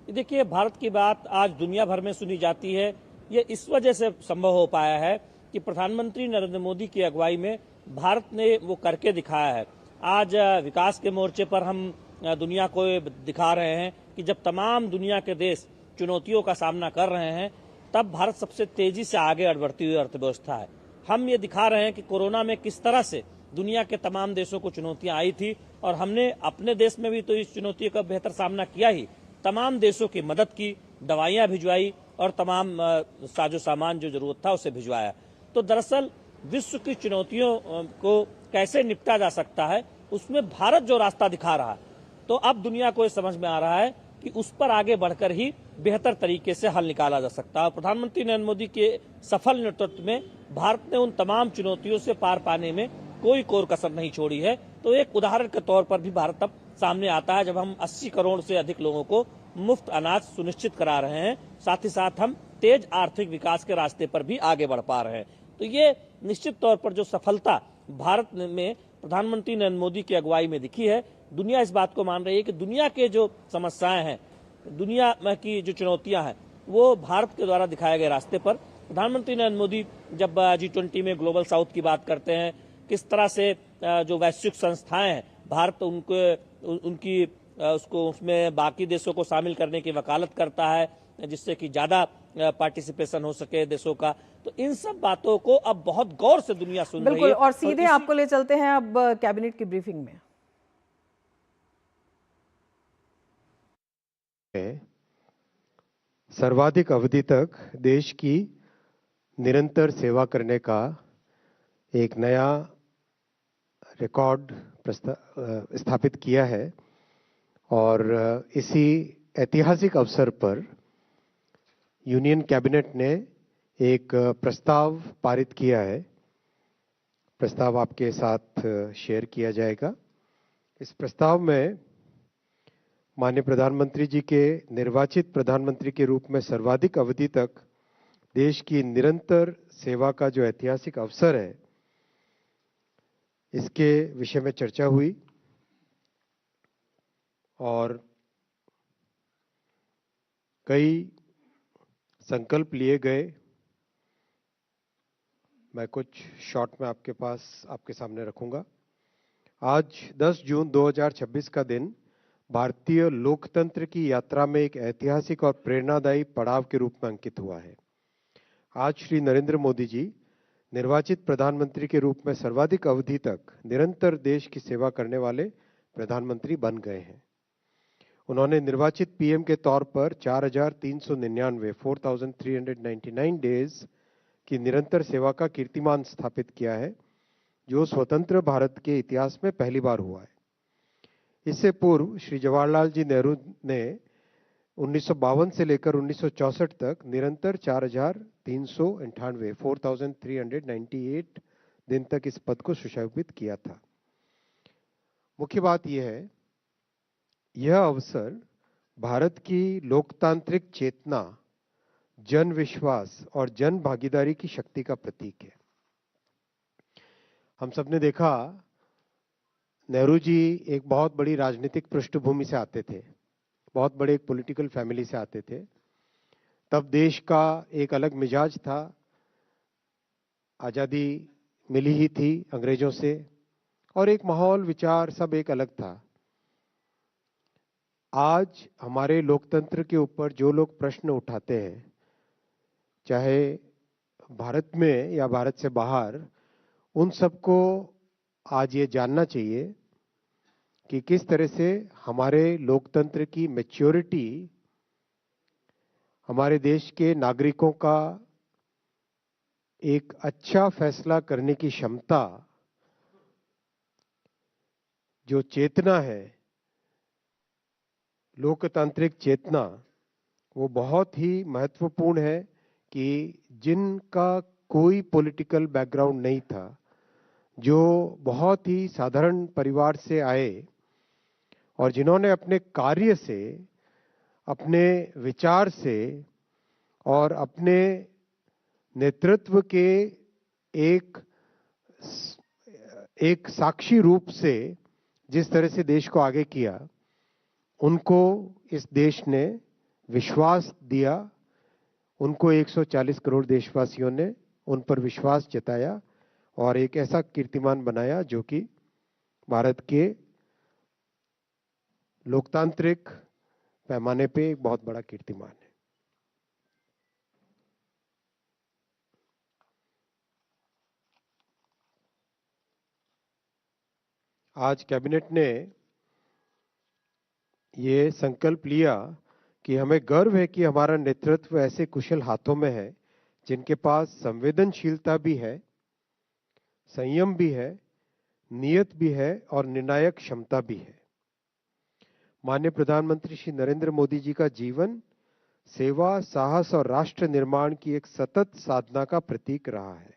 देखिए, भारत की बात आज दुनिया भर में सुनी जाती है। ये इस वजह से संभव हो पाया है कि प्रधानमंत्री नरेंद्र मोदी की अगुवाई में भारत ने वो करके दिखाया है। आज विकास के मोर्चे पर हम दुनिया को दिखा रहे हैं कि जब तमाम दुनिया के देश चुनौतियों का सामना कर रहे हैं, तब भारत सबसे तेजी से आगे बढ़ती हुई अर्थव्यवस्था है। हम ये दिखा रहे हैं कि कोरोना में किस तरह से दुनिया के तमाम देशों को चुनौतियां आई थी और हमने अपने देश में भी तो इस चुनौतियों का बेहतर सामना किया ही। तमाम देशों की मदद की, दवाइयां भिजवाई और तमाम साजो सामान जो जरूरत था उसे भिजवाया। तो दरअसल विश्व की चुनौतियों को कैसे निपटा जा सकता है, उसमें भारत जो रास्ता दिखा रहा है, तो अब दुनिया को ये समझ में आ रहा है कि उस पर आगे बढ़कर ही बेहतर तरीके से हल निकाला जा सकता है। प्रधानमंत्री नरेंद्र मोदी के सफल नेतृत्व में भारत ने उन तमाम चुनौतियों से पार पाने में कोई कोर कसर नहीं छोड़ी है। तो एक उदाहरण के तौर पर भी भारत अब सामने आता है, जब हम 80 करोड़ से अधिक लोगों को मुफ्त अनाज सुनिश्चित करा रहे हैं, साथ ही साथ हम तेज आर्थिक विकास के रास्ते पर भी आगे बढ़ पा रहे हैं। तो ये निश्चित तौर पर जो सफलता भारत में प्रधानमंत्री नरेंद्र मोदी की अगुवाई में दिखी है, दुनिया इस बात को मान रही है कि दुनिया के जो समस्याएं हैं, दुनिया की जो चुनौतियां हैं, वो भारत के द्वारा दिखाए गए रास्ते पर प्रधानमंत्री नरेंद्र मोदी जब G20 में ग्लोबल साउथ की बात करते हैं, किस तरह से जो वैश्विक संस्थाएं हैं, भारत उनकी उसमें बाकी देशों को शामिल करने की वकालत करता है, जिससे कि ज्यादा पार्टिसिपेशन हो सके देशों का। तो इन सब बातों को अब बहुत गौर से दुनिया सुन रही है। बिल्कुल, और सीधे आपको ले चलते हैं अब कैबिनेट की ब्रीफिंग में। सर्वाधिक अवधि तक देश की निरंतर सेवा करने का एक नया रिकॉर्ड स्थापित किया है और इसी ऐतिहासिक अवसर पर यूनियन कैबिनेट ने एक प्रस्ताव पारित किया है। प्रस्ताव आपके साथ शेयर किया जाएगा। इस प्रस्ताव में माननीय प्रधानमंत्री जी के निर्वाचित प्रधानमंत्री के रूप में सर्वाधिक अवधि तक देश की निरंतर सेवा का जो ऐतिहासिक अवसर है, इसके विषय में चर्चा हुई और कई संकल्प लिए गए। मैं कुछ शॉर्ट में आपके सामने रखूंगा। आज 10 जून 2026 का दिन भारतीय लोकतंत्र की यात्रा में एक ऐतिहासिक और प्रेरणादायी पड़ाव के रूप में अंकित हुआ है। आज श्री नरेंद्र मोदी जी निर्वाचित प्रधानमंत्री के रूप में सर्वाधिक अवधि तक निरंतर देश की सेवा करने वाले प्रधानमंत्री बन गए हैं। उन्होंने निर्वाचित पीएम के तौर पर 4,399 डेज की निरंतर सेवा का कीर्तिमान स्थापित किया है, जो स्वतंत्र भारत के इतिहास में पहली बार हुआ है। इससे पूर्व श्री जवाहरलाल जी नेहरू ने 1952 से लेकर 1964 तक निरंतर 4,398 दिन तक इस पद को सुशोभित किया था। मुख्य बात यह है, यह अवसर भारत की लोकतांत्रिक चेतना, जन विश्वास और जन भागीदारी की शक्ति का प्रतीक है। हम सबने देखा, नेहरू जी एक बहुत बड़ी राजनीतिक पृष्ठभूमि से आते थे, बहुत बड़े एक पॉलिटिकल फैमिली से आते थे। तब देश का एक अलग मिजाज था, आज़ादी मिली ही थी अंग्रेजों से और एक माहौल, विचार सब एक अलग था। आज हमारे लोकतंत्र के ऊपर जो लोग प्रश्न उठाते हैं, चाहे भारत में या भारत से बाहर, उन सबको आज ये जानना चाहिए कि किस तरह से हमारे लोकतंत्र की मैच्योरिटी, हमारे देश के नागरिकों का एक अच्छा फैसला करने की क्षमता, जो चेतना है, लोकतांत्रिक चेतना, वो बहुत ही महत्वपूर्ण है कि जिनका कोई पॉलिटिकल बैकग्राउंड नहीं था, जो बहुत ही साधारण परिवार से आए और जिन्होंने अपने कार्य से, अपने विचार से और अपने नेतृत्व के एक साक्षी रूप से जिस तरह से देश को आगे किया, उनको इस देश ने विश्वास दिया उनको 140 करोड़ देशवासियों ने उन पर विश्वास जताया और एक ऐसा कीर्तिमान बनाया जो कि भारत के लोकतांत्रिक पैमाने पे एक बहुत बड़ा कीर्तिमान है। आज कैबिनेट ने ये संकल्प लिया कि हमें गर्व है कि हमारा नेतृत्व ऐसे कुशल हाथों में है जिनके पास संवेदनशीलता भी है, संयम भी है, नियत भी है और निर्णायक क्षमता भी है। माननीय प्रधानमंत्री श्री नरेंद्र मोदी जी का जीवन सेवा, साहस और राष्ट्र निर्माण की एक सतत साधना का प्रतीक रहा है।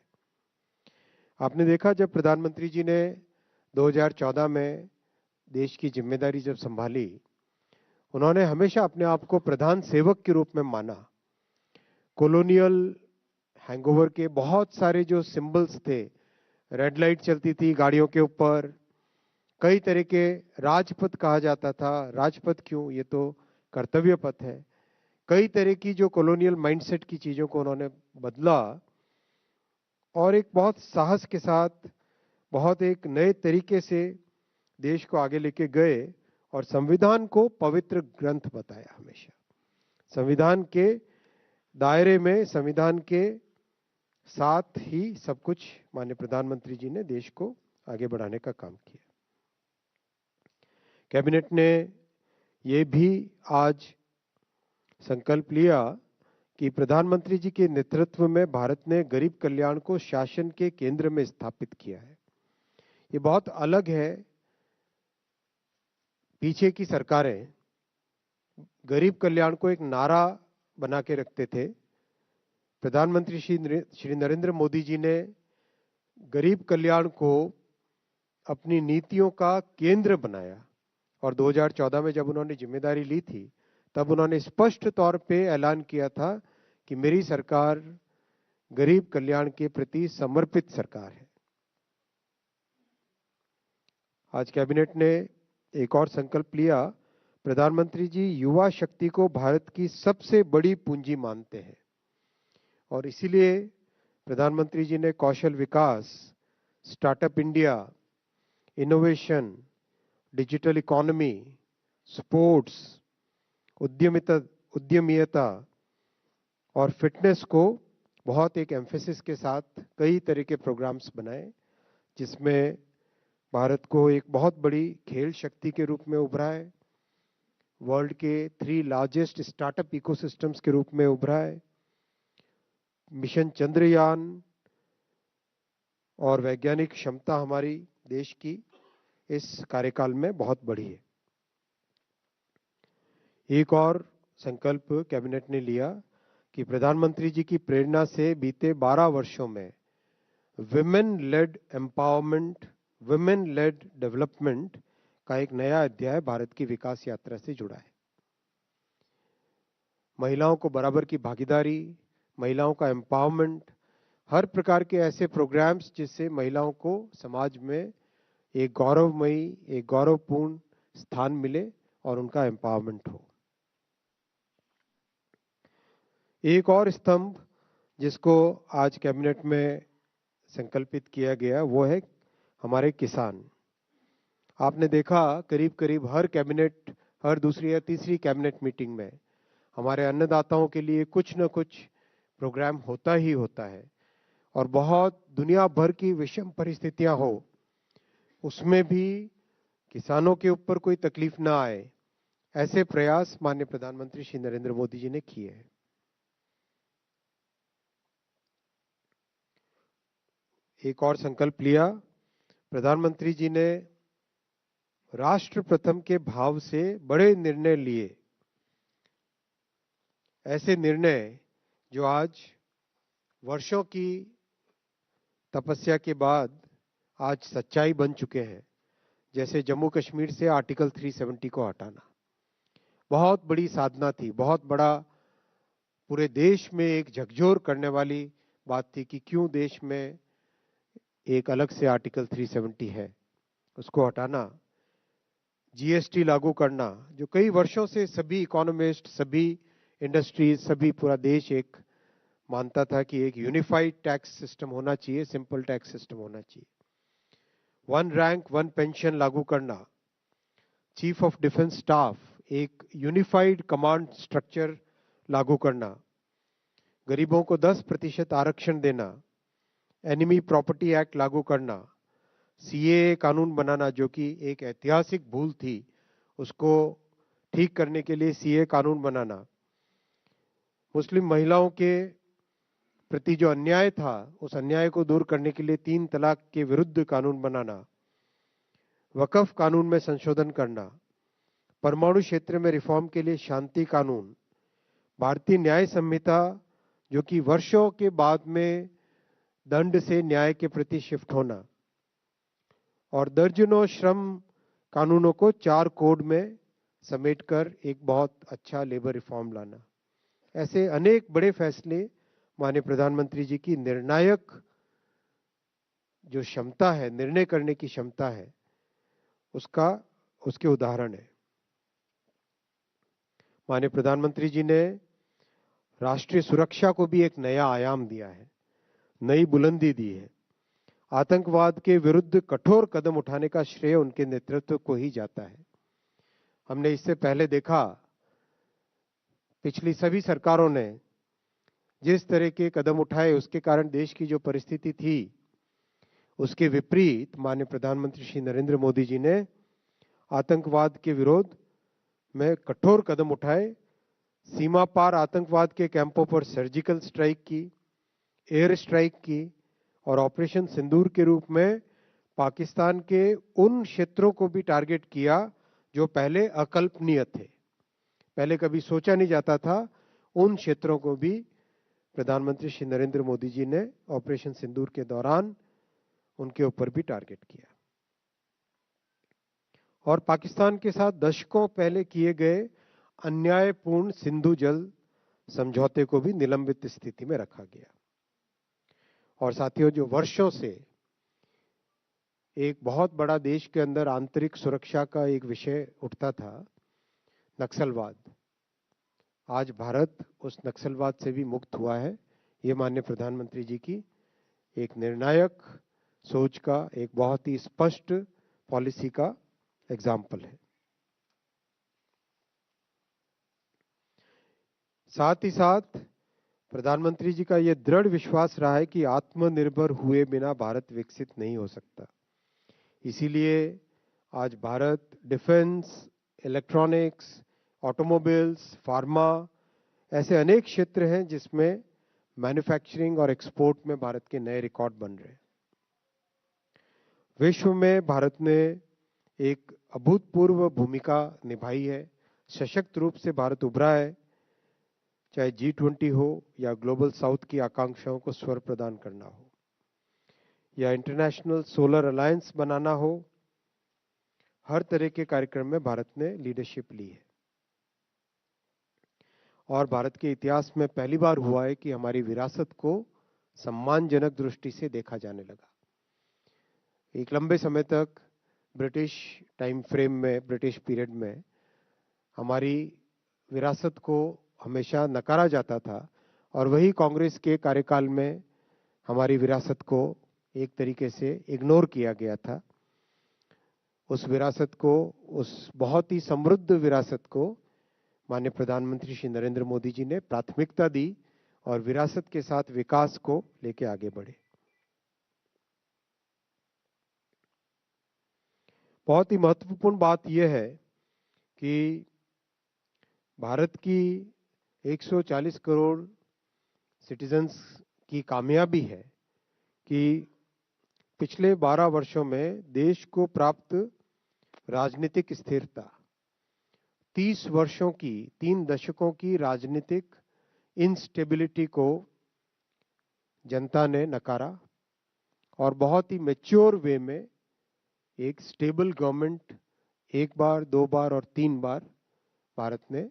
आपने देखा जब प्रधानमंत्री जी ने 2014 में देश की जिम्मेदारी जब संभाली, उन्होंने हमेशा अपने आप को प्रधान सेवक के रूप में माना। कॉलोनियल हैंगओवर के बहुत सारे जो सिंबल्स थे, रेड लाइट चलती थी गाड़ियों के ऊपर, कई तरह के राजपथ कहा जाता था। राजपथ क्यों, ये तो कर्तव्य पथ है। कई तरह की जो कॉलोनियल माइंडसेट की चीजों को उन्होंने बदला और एक बहुत साहस के साथ, बहुत एक नए तरीके से देश को आगे लेके गए और संविधान को पवित्र ग्रंथ बताया। हमेशा संविधान के दायरे में, संविधान के साथ ही सब कुछ माननीय प्रधानमंत्री जी ने देश को आगे बढ़ाने का काम किया। कैबिनेट ने ये भी आज संकल्प लिया कि प्रधानमंत्री जी के नेतृत्व में भारत ने गरीब कल्याण को शासन के केंद्र में स्थापित किया है। ये बहुत अलग है। पीछे की सरकारें गरीब कल्याण को एक नारा बना के रखते थे। प्रधानमंत्री श्री नरेंद्र मोदी जी ने गरीब कल्याण को अपनी नीतियों का केंद्र बनाया और 2014 में जब उन्होंने जिम्मेदारी ली थी, तब उन्होंने स्पष्ट तौर पे ऐलान किया था कि मेरी सरकार गरीब कल्याण के प्रति समर्पित सरकार है। आज कैबिनेट ने एक और संकल्प लिया। प्रधानमंत्री जी युवा शक्ति को भारत की सबसे बड़ी पूंजी मानते हैं और इसीलिए प्रधानमंत्री जी ने कौशल विकास, startup India, innovation, digital economy, sports, उद्यमिता और फिटनेस को बहुत एक एम्फेसिस के साथ कई तरह के प्रोग्राम्स बनाए, जिसमें भारत को एक बहुत बड़ी खेल शक्ति के रूप में उभरा है, वर्ल्ड के 3 लार्जेस्ट स्टार्टअप इकोसिस्टम्स के रूप में उभरा है, मिशन चंद्रयान और वैज्ञानिक क्षमता हमारी देश की इस कार्यकाल में बहुत बढ़ी है। एक और संकल्प कैबिनेट ने लिया कि प्रधानमंत्री जी की प्रेरणा से बीते 12 वर्षों में women lead empowerment, women lead development का एक नया अध्याय भारत की विकास यात्रा से जुड़ा है। महिलाओं को बराबर की भागीदारी, महिलाओं का एम्पावरमेंट, हर प्रकार के ऐसे प्रोग्राम्स जिससे महिलाओं को समाज में एक गौरवमयी, एक गौरवपूर्ण स्थान मिले और उनका एम्पावरमेंट हो। एक और स्तंभ जिसको आज कैबिनेट में संकल्पित किया गया वो है हमारे किसान। आपने देखा करीब करीब हर कैबिनेट, हर दूसरी या तीसरी कैबिनेट मीटिंग में हमारे अन्नदाताओं के लिए कुछ न कुछ प्रोग्राम होता ही होता है और बहुत दुनिया भर की विषम परिस्थितियां हो, उसमें भी किसानों के ऊपर कोई तकलीफ ना आए, ऐसे प्रयास माननीय प्रधानमंत्री श्री नरेंद्र मोदी जी ने किए हैं। एक और संकल्प लिया। प्रधानमंत्री जी ने राष्ट्र प्रथम के भाव से बड़े निर्णय लिए, ऐसे निर्णय जो आज वर्षों की तपस्या के बाद आज सच्चाई बन चुके हैं। जैसे जम्मू कश्मीर से आर्टिकल 370 को हटाना बहुत बड़ी साधना थी, बहुत बड़ा पूरे देश में एक झकझोर करने वाली बात थी कि क्यों देश में एक अलग से आर्टिकल 370 है, उसको हटाना। जीएसटी लागू करना, जो कई वर्षों से सभी इकोनॉमिस्ट, सभी इंडस्ट्रीज, सभी पूरा देश एक मानता था कि एक यूनिफाइड टैक्स सिस्टम होना चाहिए, सिंपल टैक्स सिस्टम होना चाहिए। वन रैंक वन पेंशन लागू करना, चीफ ऑफ डिफेंस स्टाफ एक यूनिफाइड कमांड स्ट्रक्चर लागू करना, गरीबों को 10% आरक्षण देना, एनिमी प्रॉपर्टी एक्ट लागू करना, सीएए कानून बनाना जो कि एक ऐतिहासिक भूल थी, उसको ठीक करने के लिए सीएए कानून बनाना, मुस्लिम महिलाओं के प्रति जो अन्याय था उस अन्याय को दूर करने के लिए 3 तलाक के विरुद्ध कानून बनाना, वक्फ कानून में संशोधन करना, परमाणु क्षेत्र में रिफॉर्म के लिए शांति कानून, भारतीय न्याय संहिता जो कि वर्षों के बाद में दंड से न्याय के प्रति शिफ्ट होना, और दर्जनों श्रम कानूनों को 4 कोड में समेटकर एक बहुत अच्छा लेबर रिफॉर्म लाना। ऐसे अनेक बड़े फैसले माननीय प्रधानमंत्री जी की निर्णायक जो क्षमता है, निर्णय करने की क्षमता है, उसके उदाहरण है। माननीय प्रधानमंत्री जी ने राष्ट्रीय सुरक्षा को भी एक नया आयाम दिया है, नई बुलंदी दी है। आतंकवाद के विरुद्ध कठोर कदम उठाने का श्रेय उनके नेतृत्व को ही जाता है। हमने इससे पहले देखा, पिछली सभी सरकारों ने जिस तरह के कदम उठाए उसके कारण देश की जो परिस्थिति थी उसके विपरीत माननीय प्रधानमंत्री श्री नरेंद्र मोदी जी ने आतंकवाद के विरोध में कठोर कदम उठाए। सीमा पार आतंकवाद के कैंपों पर सर्जिकल स्ट्राइक की, एयर स्ट्राइक की और ऑपरेशन सिंदूर के रूप में पाकिस्तान के उन क्षेत्रों को भी टारगेट किया जो पहले अकल्पनीय थे, पहले कभी सोचा नहीं जाता था। उन क्षेत्रों को भी प्रधानमंत्री श्री नरेंद्र मोदी जी ने ऑपरेशन सिंदूर के दौरान उनके ऊपर भी टारगेट किया, और पाकिस्तान के साथ दशकों पहले किए गए अन्यायपूर्ण सिंधु जल समझौते को भी निलंबित स्थिति में रखा गया। और साथियों, जो वर्षों से एक बहुत बड़ा देश के अंदर आंतरिक सुरक्षा का एक विषय उठता था, नक्सलवाद, आज भारत उस नक्सलवाद से भी मुक्त हुआ है। ये माननीय प्रधानमंत्री जी की एक निर्णायक सोच का, एक बहुत ही स्पष्ट पॉलिसी का एग्जाम्पल है। साथ ही साथ प्रधानमंत्री जी का यह दृढ़ विश्वास रहा है कि आत्मनिर्भर हुए बिना भारत विकसित नहीं हो सकता। इसीलिए आज Bharat defence, electronics, automobiles, pharma, ऐसे अनेक क्षेत्र हैं जिसमें मैन्युफैक्चरिंग और एक्सपोर्ट में भारत के नए रिकॉर्ड बन रहे हैं। विश्व में भारत ने एक अभूतपूर्व भूमिका निभाई है, सशक्त रूप से भारत उभरा है, चाहे G20 हो या ग्लोबल साउथ की आकांक्षाओं को स्वर प्रदान करना हो या इंटरनेशनल सोलर अलायंस बनाना हो, हर तरह के कार्यक्रम में भारत ने लीडरशिप ली है। और भारत के इतिहास में पहली बार हुआ है कि हमारी विरासत को सम्मानजनक दृष्टि से देखा जाने लगा। एक लंबे समय तक ब्रिटिश टाइम फ्रेम में, ब्रिटिश पीरियड में हमारी विरासत को हमेशा नकारा जाता था, और वही कांग्रेस के कार्यकाल में हमारी विरासत को एक तरीके से इग्नोर किया गया था। उस विरासत को, उस बहुत ही समृद्ध विरासत को माननीय प्रधानमंत्री श्री नरेंद्र मोदी जी ने प्राथमिकता दी और विरासत के साथ विकास को लेके आगे बढ़े। बहुत ही महत्वपूर्ण बात यह है कि भारत की 140 करोड़ सिटीजन्स की कामयाबी है कि पिछले 12 वर्षों में देश को प्राप्त राजनीतिक स्थिरता, 30 वर्षों की, 3 दशकों की राजनीतिक इंस्टेबिलिटी को जनता ने नकारा और बहुत ही मैच्योर वे में एक स्टेबल गवर्नमेंट 1 बार, 2 बार और 3 बार भारत ने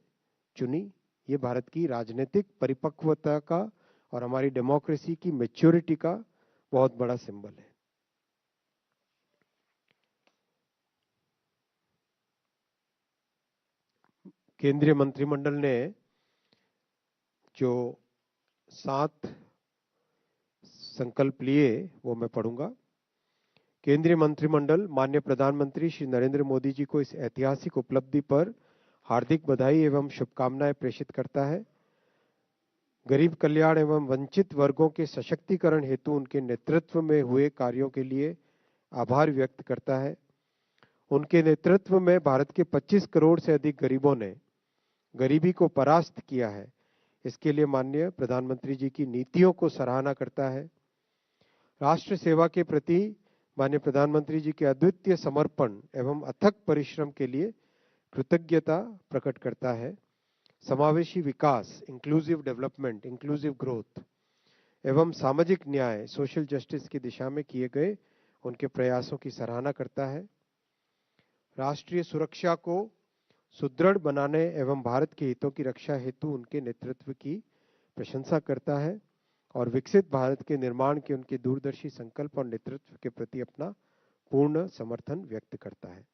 चुनी। ये भारत की राजनीतिक परिपक्वता का और हमारी डेमोक्रेसी की मैच्योरिटी का बहुत बड़ा सिंबल है। केंद्रीय मंत्रिमंडल ने जो 7 संकल्प लिए वो मैं पढ़ूंगा। केंद्रीय मंत्रिमंडल माननीय प्रधानमंत्री श्री नरेंद्र मोदी जी को इस ऐतिहासिक उपलब्धि पर हार्दिक बधाई एवं शुभकामनाएं प्रेषित करता है। गरीब कल्याण एवं वंचित वर्गों के सशक्तिकरण हेतु उनके नेतृत्व में हुए कार्यों के लिए आभार व्यक्त करता है। उनके नेतृत्व में भारत के 25 करोड़ से अधिक गरीबों ने गरीबी को परास्त किया है। इसके लिए माननीय प्रधानमंत्री जी की नीतियों को सराहना करता है। राष्ट्र सेवा के प्रति माननीय प्रधानमंत्री जी के अद्वितीय समर्पण एवं अथक परिश्रम के लिए कृतज्ञता प्रकट करता है। समावेशी विकास, इंक्लूसिव डेवलपमेंट, इंक्लूसिव ग्रोथ एवं सामाजिक न्याय, सोशल जस्टिस की दिशा में किए गए उनके प्रयासों की सराहना करता है। राष्ट्रीय सुरक्षा को सुदृढ़ बनाने एवं भारत के हितों की रक्षा हेतु उनके नेतृत्व की प्रशंसा करता है और विकसित भारत के निर्माण के उनके दूरदर्शी संकल्प और नेतृत्व के प्रति अपना पूर्ण समर्थन व्यक्त करता है।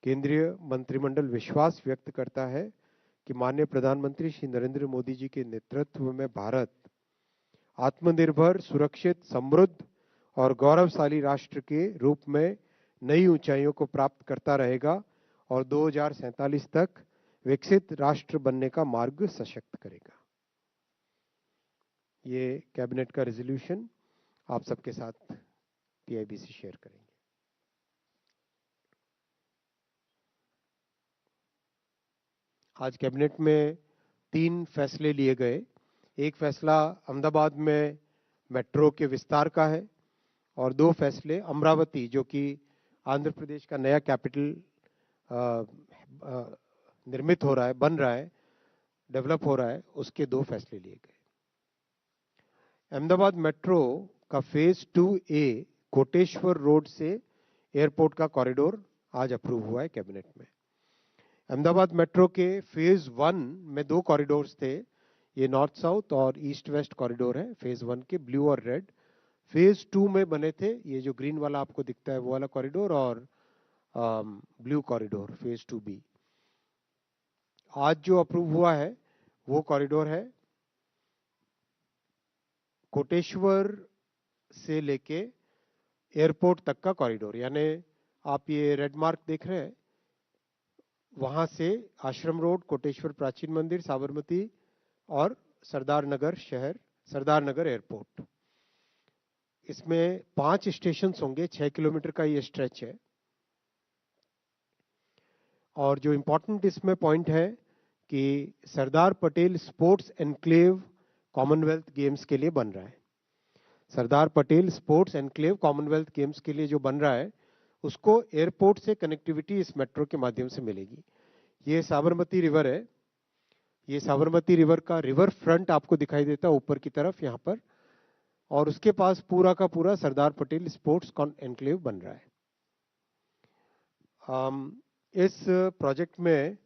केंद्रीय मंत्रिमंडल विश्वास व्यक्त करता है कि माननीय प्रधानमंत्री श्री नरेंद्र मोदी जी के नेतृत्व में भारत आत्मनिर्भर, सुरक्षित, समृद्ध और गौरवशाली राष्ट्र के रूप में नई ऊंचाइयों को प्राप्त करता रहेगा और 2047 तक विकसित राष्ट्र बनने का मार्ग सशक्त करेगा। ये कैबिनेट का रेजोल्यूशन आप सबके साथ पीआईबी शेयर करेंगे। आज कैबिनेट में 3 फैसले लिए गए। एक फैसला अहमदाबाद में मेट्रो के विस्तार का है और 2 फैसले अमरावती, जो कि आंध्र प्रदेश का नया कैपिटल निर्मित हो रहा है, बन रहा है, डेवलप हो रहा है, उसके 2 फैसले लिए गए। अहमदाबाद मेट्रो का फेज 2A कोटेश्वर रोड से एयरपोर्ट का कॉरिडोर आज अप्रूव हुआ है कैबिनेट में। अहमदाबाद मेट्रो के फेज 1 में 2 कॉरिडोर्स थे, ये नॉर्थ साउथ और ईस्ट वेस्ट कॉरिडोर है। फेज 1 के ब्लू और रेड। फेज 2 में बने थे, ये जो ग्रीन वाला आपको दिखता है वो वाला कॉरिडोर और ब्लू कॉरिडोर फेज 2B। आज जो अप्रूव हुआ है वो कॉरिडोर है कोटेश्वर से लेके एयरपोर्ट तक का कॉरिडोर, यानी आप ये रेड मार्क देख रहे हैं, वहां से आश्रम रोड, कोटेश्वर प्राचीन मंदिर, साबरमती और सरदार नगर शहर, सरदार नगर एयरपोर्ट। इसमें 5 स्टेशन होंगे, 6 किलोमीटर का ये स्ट्रेच है। और जो इंपॉर्टेंट इसमें पॉइंट है कि Sardar Patel Sports Enclave Commonwealth Games के लिए बन रहा है। Sardar Patel Sports Enclave Commonwealth Games के लिए जो बन रहा है, उसको एयरपोर्ट से कनेक्टिविटी इस मेट्रो के माध्यम से मिलेगी। ये साबरमती रिवर है, ये साबरमती रिवर का रिवर फ्रंट आपको दिखाई देता है ऊपर की तरफ यहाँ पर, और उसके पास पूरा का पूरा सरदार पटेल स्पोर्ट्स एनक्लेव बन रहा है। इस प्रोजेक्ट में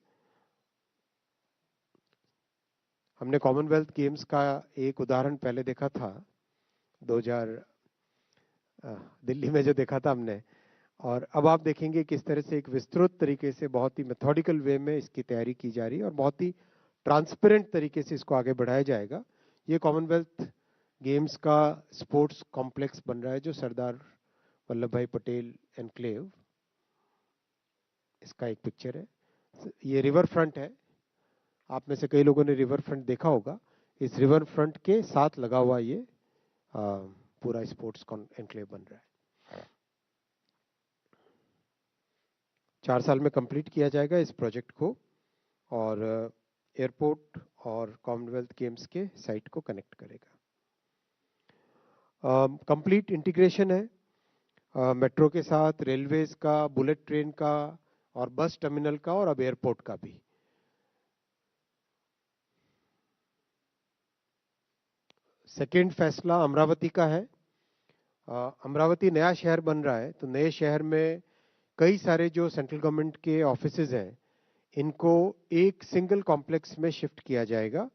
हमने कॉमनवेल्थ गेम्स का एक उदाहरण पहले देखा था, 2000 दिल्ली में जो देखा था हमने, और अब आप देखेंगे किस तरह से एक विस्तृत तरीके से, बहुत ही मेथोडिकल वे में इसकी तैयारी की जा रही है और बहुत ही ट्रांसपेरेंट तरीके से इसको आगे बढ़ाया जाएगा। ये कॉमनवेल्थ गेम्स का स्पोर्ट्स कॉम्प्लेक्स बन रहा है जो सरदार वल्लभ भाई पटेल एनक्लेव, इसका एक पिक्चर है। ये रिवर फ्रंट है, आप में से कई लोगों ने रिवर फ्रंट देखा होगा। इस रिवर फ्रंट के साथ लगा हुआ ये पूरा स्पोर्ट्स एनक्लेव बन रहा है। 4 साल में कंप्लीट किया जाएगा इस प्रोजेक्ट को और एयरपोर्ट और कॉमनवेल्थ गेम्स के साइट को कनेक्ट करेगा। कंप्लीट इंटीग्रेशन है मेट्रो के साथ, रेलवेज का, बुलेट ट्रेन का और बस टर्मिनल का और अब एयरपोर्ट का भी। सेकेंड फैसला अमरावती का है। अमरावती नया शहर बन रहा है, तो नए शहर में कई सारे जो सेंट्रल गवर्नमेंट के ऑफिसेज हैं, इनको एक सिंगल कॉम्प्लेक्स में शिफ्ट किया जाएगा।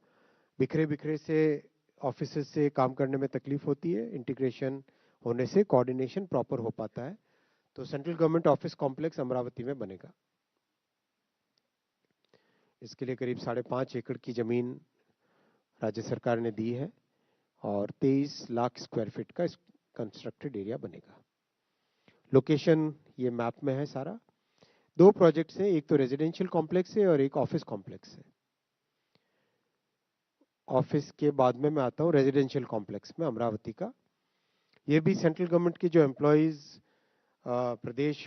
बिखरे बिखरे से ऑफिसेज से काम करने में तकलीफ होती है, इंटीग्रेशन होने से कोऑर्डिनेशन प्रॉपर हो पाता है। तो central government office complex Amravati में बनेगा। इसके लिए करीब 5.5 एकड़ की जमीन राज्य सरकार ने दी है और 23 लाख स्क्वायर फीट का कंस्ट्रक्टेड एरिया बनेगा। लोकेशन ये मैप में है सारा। 2 प्रोजेक्ट्स हैं, एक तो रेजिडेंशियल कॉम्प्लेक्स है और एक ऑफिस कॉम्प्लेक्स है। ऑफिस के बाद में मैं आता हूँ रेजिडेंशियल कॉम्प्लेक्स में अमरावती का। ये भी सेंट्रल गवर्नमेंट के जो एम्प्लॉयज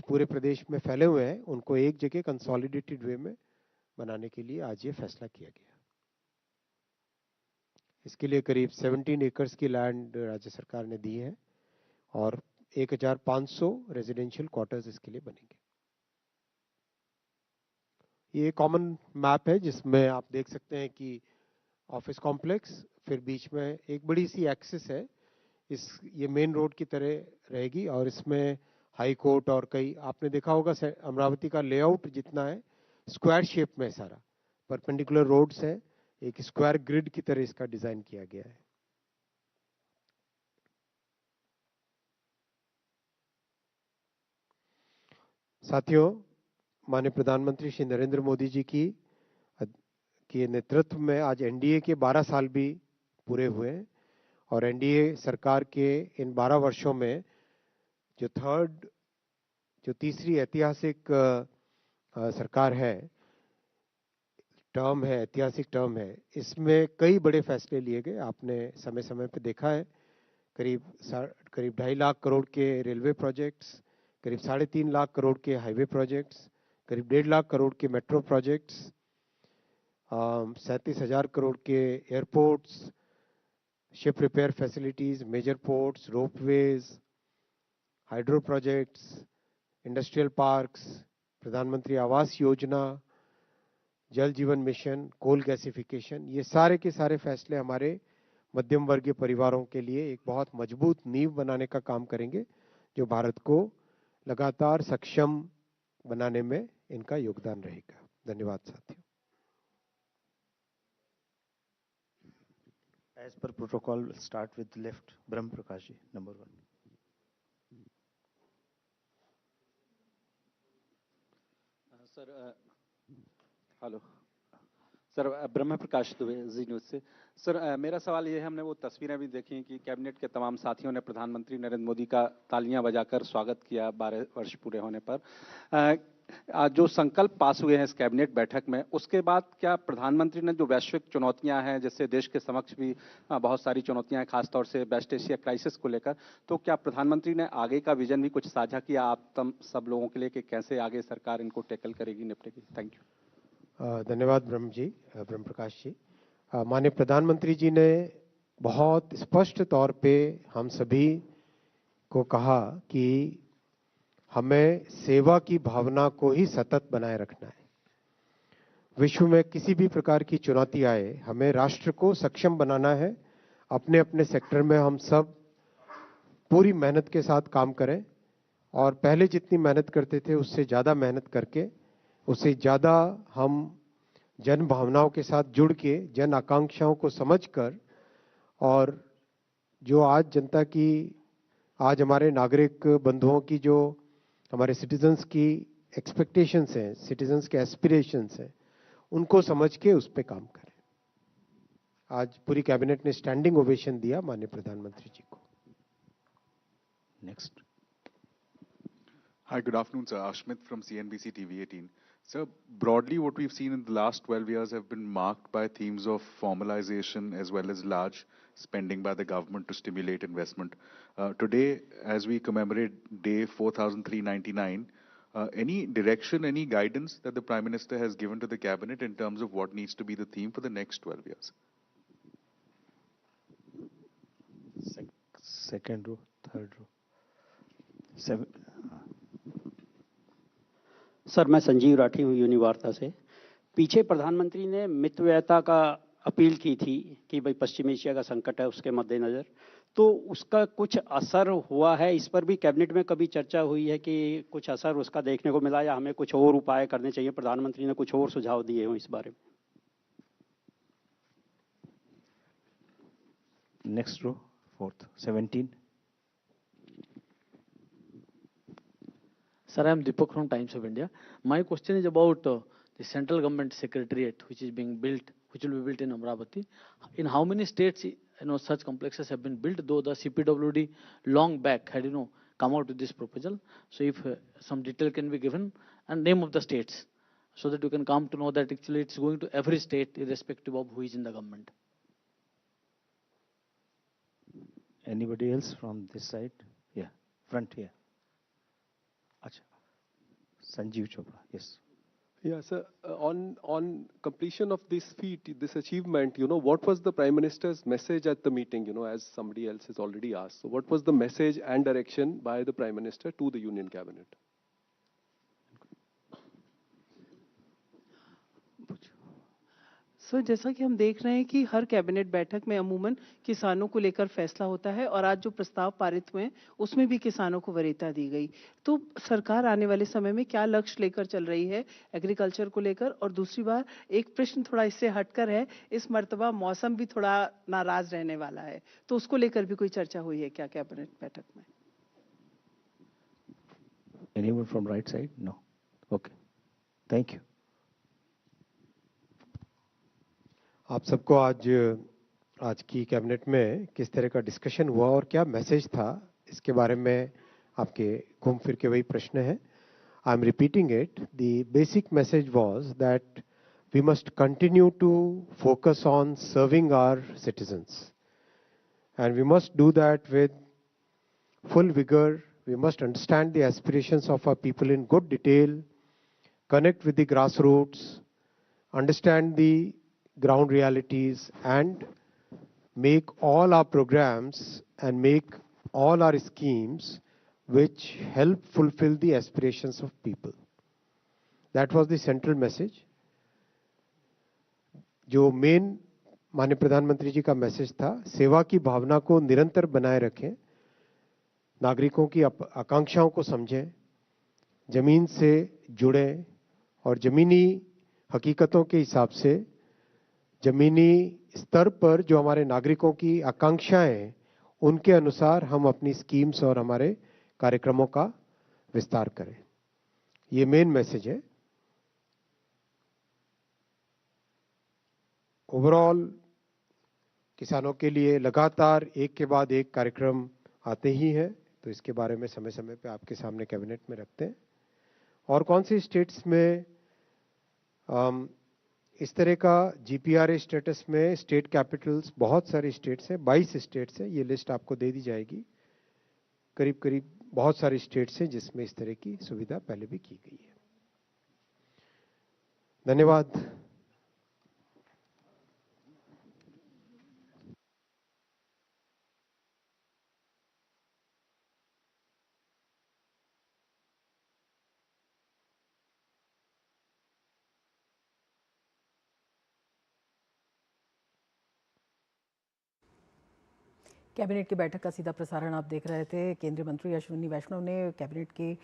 पूरे प्रदेश में फैले हुए हैं उनको एक जगह कंसोलिडेटेड वे में बनाने के लिए आज ये फैसला किया गया। इसके लिए करीब 17 एकर्स की लैंड राज्य सरकार ने दी है और 1500 रेजिडेंशियल क्वार्टर्स इसके लिए बनेंगे। ये कॉमन मैप है जिसमें आप देख सकते हैं कि ऑफिस कॉम्प्लेक्स, फिर बीच में एक बड़ी सी एक्सिस है, ये मेन रोड की तरह रहेगी और इसमें हाई कोर्ट और कई, आपने देखा होगा अमरावती का लेआउट जितना है स्क्वायर शेप में सारा, परपेंडिकुलर रोड्स है, एक स्क्वायर ग्रिड की तरह इसका डिजाइन किया गया है। साथियों, माननीय प्रधानमंत्री श्री नरेंद्र मोदी जी के नेतृत्व में आज एनडीए के 12 साल भी पूरे हुए हैं और एनडीए सरकार के इन 12 वर्षों में जो तीसरी ऐतिहासिक सरकार है, टर्म है, ऐतिहासिक टर्म है, इसमें कई बड़े फैसले लिए गए। आपने समय समय पे देखा है, करीब 2.5 लाख करोड़ के रेलवे प्रोजेक्ट्स, करीब 3.5 लाख करोड़ के हाईवे प्रोजेक्ट्स, करीब 1.5 लाख करोड़ के मेट्रो प्रोजेक्ट्स, 37,000 करोड़ के airports, ship repair facilities, major ports, ropeways, hydro projects, industrial parks, Pradhan Mantri Awas योजना, जल जीवन मिशन, कोल गैसिफिकेशन, ये सारे के सारे फैसले हमारे मध्यम वर्गीय परिवारों के लिए एक बहुत मजबूत नींव बनाने का काम करेंगे, जो भारत को लगातार सक्षम बनाने में इनका योगदान रहेगा। धन्यवाद साथियों। As per protocol, we'll start with the left. Brahm Prakash ji, number 1. Sir hello sir, Brahma Prakash Dubey, ji news से। सर मेरा सवाल ये है, हमने वो तस्वीरें भी देखी कि कैबिनेट के तमाम साथियों ने प्रधानमंत्री नरेंद्र मोदी का तालियां बजाकर स्वागत किया 12 वर्ष पूरे होने पर। आज जो संकल्प पास हुए हैं इस कैबिनेट बैठक में, उसके बाद क्या प्रधानमंत्री ने जो वैश्विक चुनौतियां हैं, जैसे देश के समक्ष भी बहुत सारी चुनौतियां हैं, खासतौर से वेस्ट एशिया क्राइसिस को लेकर, तो क्या प्रधानमंत्री ने आगे का विजन भी कुछ साझा किया आप सब लोगों के लिए कि कैसे आगे सरकार इनको टैकल करेगी, निपटेगी? Thank you. धन्यवाद ब्रह्म प्रकाश जी। माननीय प्रधानमंत्री जी ने बहुत स्पष्ट तौर पे हम सभी को कहा कि हमें सेवा की भावना को ही सतत बनाए रखना है। विश्व में किसी भी प्रकार की चुनौती आए, हमें राष्ट्र को सक्षम बनाना है। अपने अपने सेक्टर में हम सब पूरी मेहनत के साथ काम करें और पहले जितनी मेहनत करते थे उससे ज़्यादा मेहनत करके, उससे ज़्यादा हम जन भावनाओं के साथ जुड़ के, जन आकांक्षाओं को समझकर, और जो आज जनता की, आज हमारे नागरिक बंधुओं की, जो हमारे सिटीजन्स की एक्सपेक्टेशंस हैं, सिटीजन्स के एस्पिरेशंस हैं, उनको समझ के उस पर काम करें। आज पूरी कैबिनेट ने स्टैंडिंग ओवेशन दिया माननीय प्रधानमंत्री जी को। Next. Hi, good afternoon, sir. Ashmit from CNBC TV 18. Sir, broadly what we've seen in the last 12 years have been marked by themes of formalization as well as large spending by the government to stimulate investment. Today, as we commemorate day 4399, any direction, any guidance that the Prime Minister has given to the Cabinet in terms of what needs to be the theme for the next 12 years? Second row, third row. 7. Sir, मैं संजीव राठी हूँ यूनिवार्ता से। पीछे प्रधानमंत्री ने मितव्ययता का appeal की थी कि भाई पश्चिम एशिया का संकट है, उसके मद्देनजर, तो उसका कुछ असर हुआ है? इस पर भी कैबिनेट में कभी चर्चा हुई है कि कुछ असर उसका देखने को मिला, या हमें कुछ और उपाय करने चाहिए? प्रधानमंत्री ने कुछ और सुझाव दिए हों इस बारे में? Next row, 4th, 17. Sir, I am Deepak from Times of India. My question is about the central government secretariat which is being built, which will be built in Amravati. In how many states such complexes have been built, though the CPWD long back had come out with this proposal. So if some detail can be given and name of the states, so that you can come to know that actually it's going to every state irrespective of who is in the government. Anybody else from this side? Yeah, front here. Acha. Sanjeev Chopra, yes. Yeah, sir. On completion of this feat, this achievement, what was the Prime Minister's message at the meeting? As somebody else has already asked. So, what was the message and direction by the Prime Minister to the Union Cabinet? सो जैसा कि हम देख रहे हैं कि हर cabinet बैठक में अमूमन किसानों को लेकर फैसला होता है और आज जो प्रस्ताव पारित हुए उसमें भी किसानों को वरीयता दी गई। तो सरकार आने वाले समय में क्या लक्ष्य लेकर चल रही है एग्रीकल्चर को लेकर? और दूसरी बार एक प्रश्न थोड़ा इससे हटकर है, इस मर्तबा मौसम भी थोड़ा नाराज रहने वाला है, तो उसको लेकर भी कोई चर्चा हुई है क्या कैबिनेट बैठक में? Anyone from right side? No. Okay. Thank you. आप सबको आज की कैबिनेट में किस तरह का डिस्कशन हुआ और क्या मैसेज था, इसके बारे में आपके घूम फिर के वही प्रश्न है। I am repeating it. The basic message was that we must continue to focus on serving our citizens and we must do that with full vigour. We must understand the aspirations of our people in good detail, connect with the grass roots, understand the ground realities, and make all our programs and make all our schemes which help fulfill the aspirations of people. That was the central message. जो main माननीय प्रधानमंत्री जी का message था, सेवा की भावना को निरंतर बनाए रखें, नागरिकों की आकांक्षाओं को समझें, जमीन से जुड़ें और जमीनी हकीकतों के हिसाब से जमीनी स्तर पर जो हमारे नागरिकों की आकांक्षाएं हैं उनके अनुसार हम अपनी स्कीम्स और हमारे कार्यक्रमों का विस्तार करें। ये मेन मैसेज है। ओवरऑल किसानों के लिए लगातार एक के बाद एक कार्यक्रम आते ही हैं, तो इसके बारे में समय समय पे आपके सामने कैबिनेट में रखते हैं। और कौन सी स्टेट्स में इस तरह का जीपीआरए स्टेटस में स्टेट कैपिटल्स बहुत सारे स्टेट्स हैं, 22 स्टेट्स हैं। ये लिस्ट आपको दे दी जाएगी। करीब करीब बहुत सारे स्टेट्स हैं जिसमें इस तरह की सुविधा पहले भी की गई है। धन्यवाद। कैबिनेट की बैठक का सीधा प्रसारण आप देख रहे थे। केंद्रीय मंत्री अश्विनी वैष्णव ने कैबिनेट के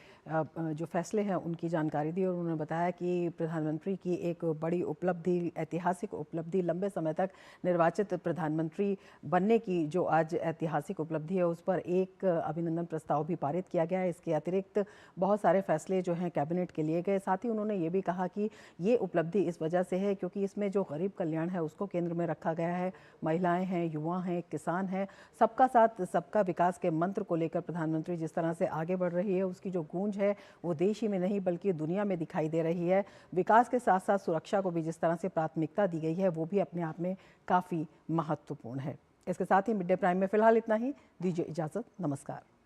जो फैसले हैं उनकी जानकारी दी और उन्होंने बताया कि प्रधानमंत्री की एक बड़ी उपलब्धि, ऐतिहासिक उपलब्धि, लंबे समय तक निर्वाचित प्रधानमंत्री बनने की जो आज ऐतिहासिक उपलब्धि है उस पर एक अभिनंदन प्रस्ताव भी पारित किया गया है। इसके अतिरिक्त बहुत सारे फैसले जो हैं कैबिनेट के लिए गए। साथ ही उन्होंने ये भी कहा कि ये उपलब्धि इस वजह से है क्योंकि इसमें जो गरीब कल्याण है उसको केंद्र में रखा गया है। महिलाएँ हैं, युवा हैं, किसान हैं, सबका साथ सबका विकास के मंत्र को लेकर प्रधानमंत्री जिस तरह से आगे बढ़ रही है उसकी जो गूंज है वो देश ही में नहीं बल्कि दुनिया में दिखाई दे रही है। विकास के साथ साथ सुरक्षा को भी जिस तरह से प्राथमिकता दी गई है वो भी अपने आप में काफ़ी महत्वपूर्ण है। इसके साथ ही मिड डे प्राइम में फिलहाल इतना ही। दीजिए इजाज़त। नमस्कार।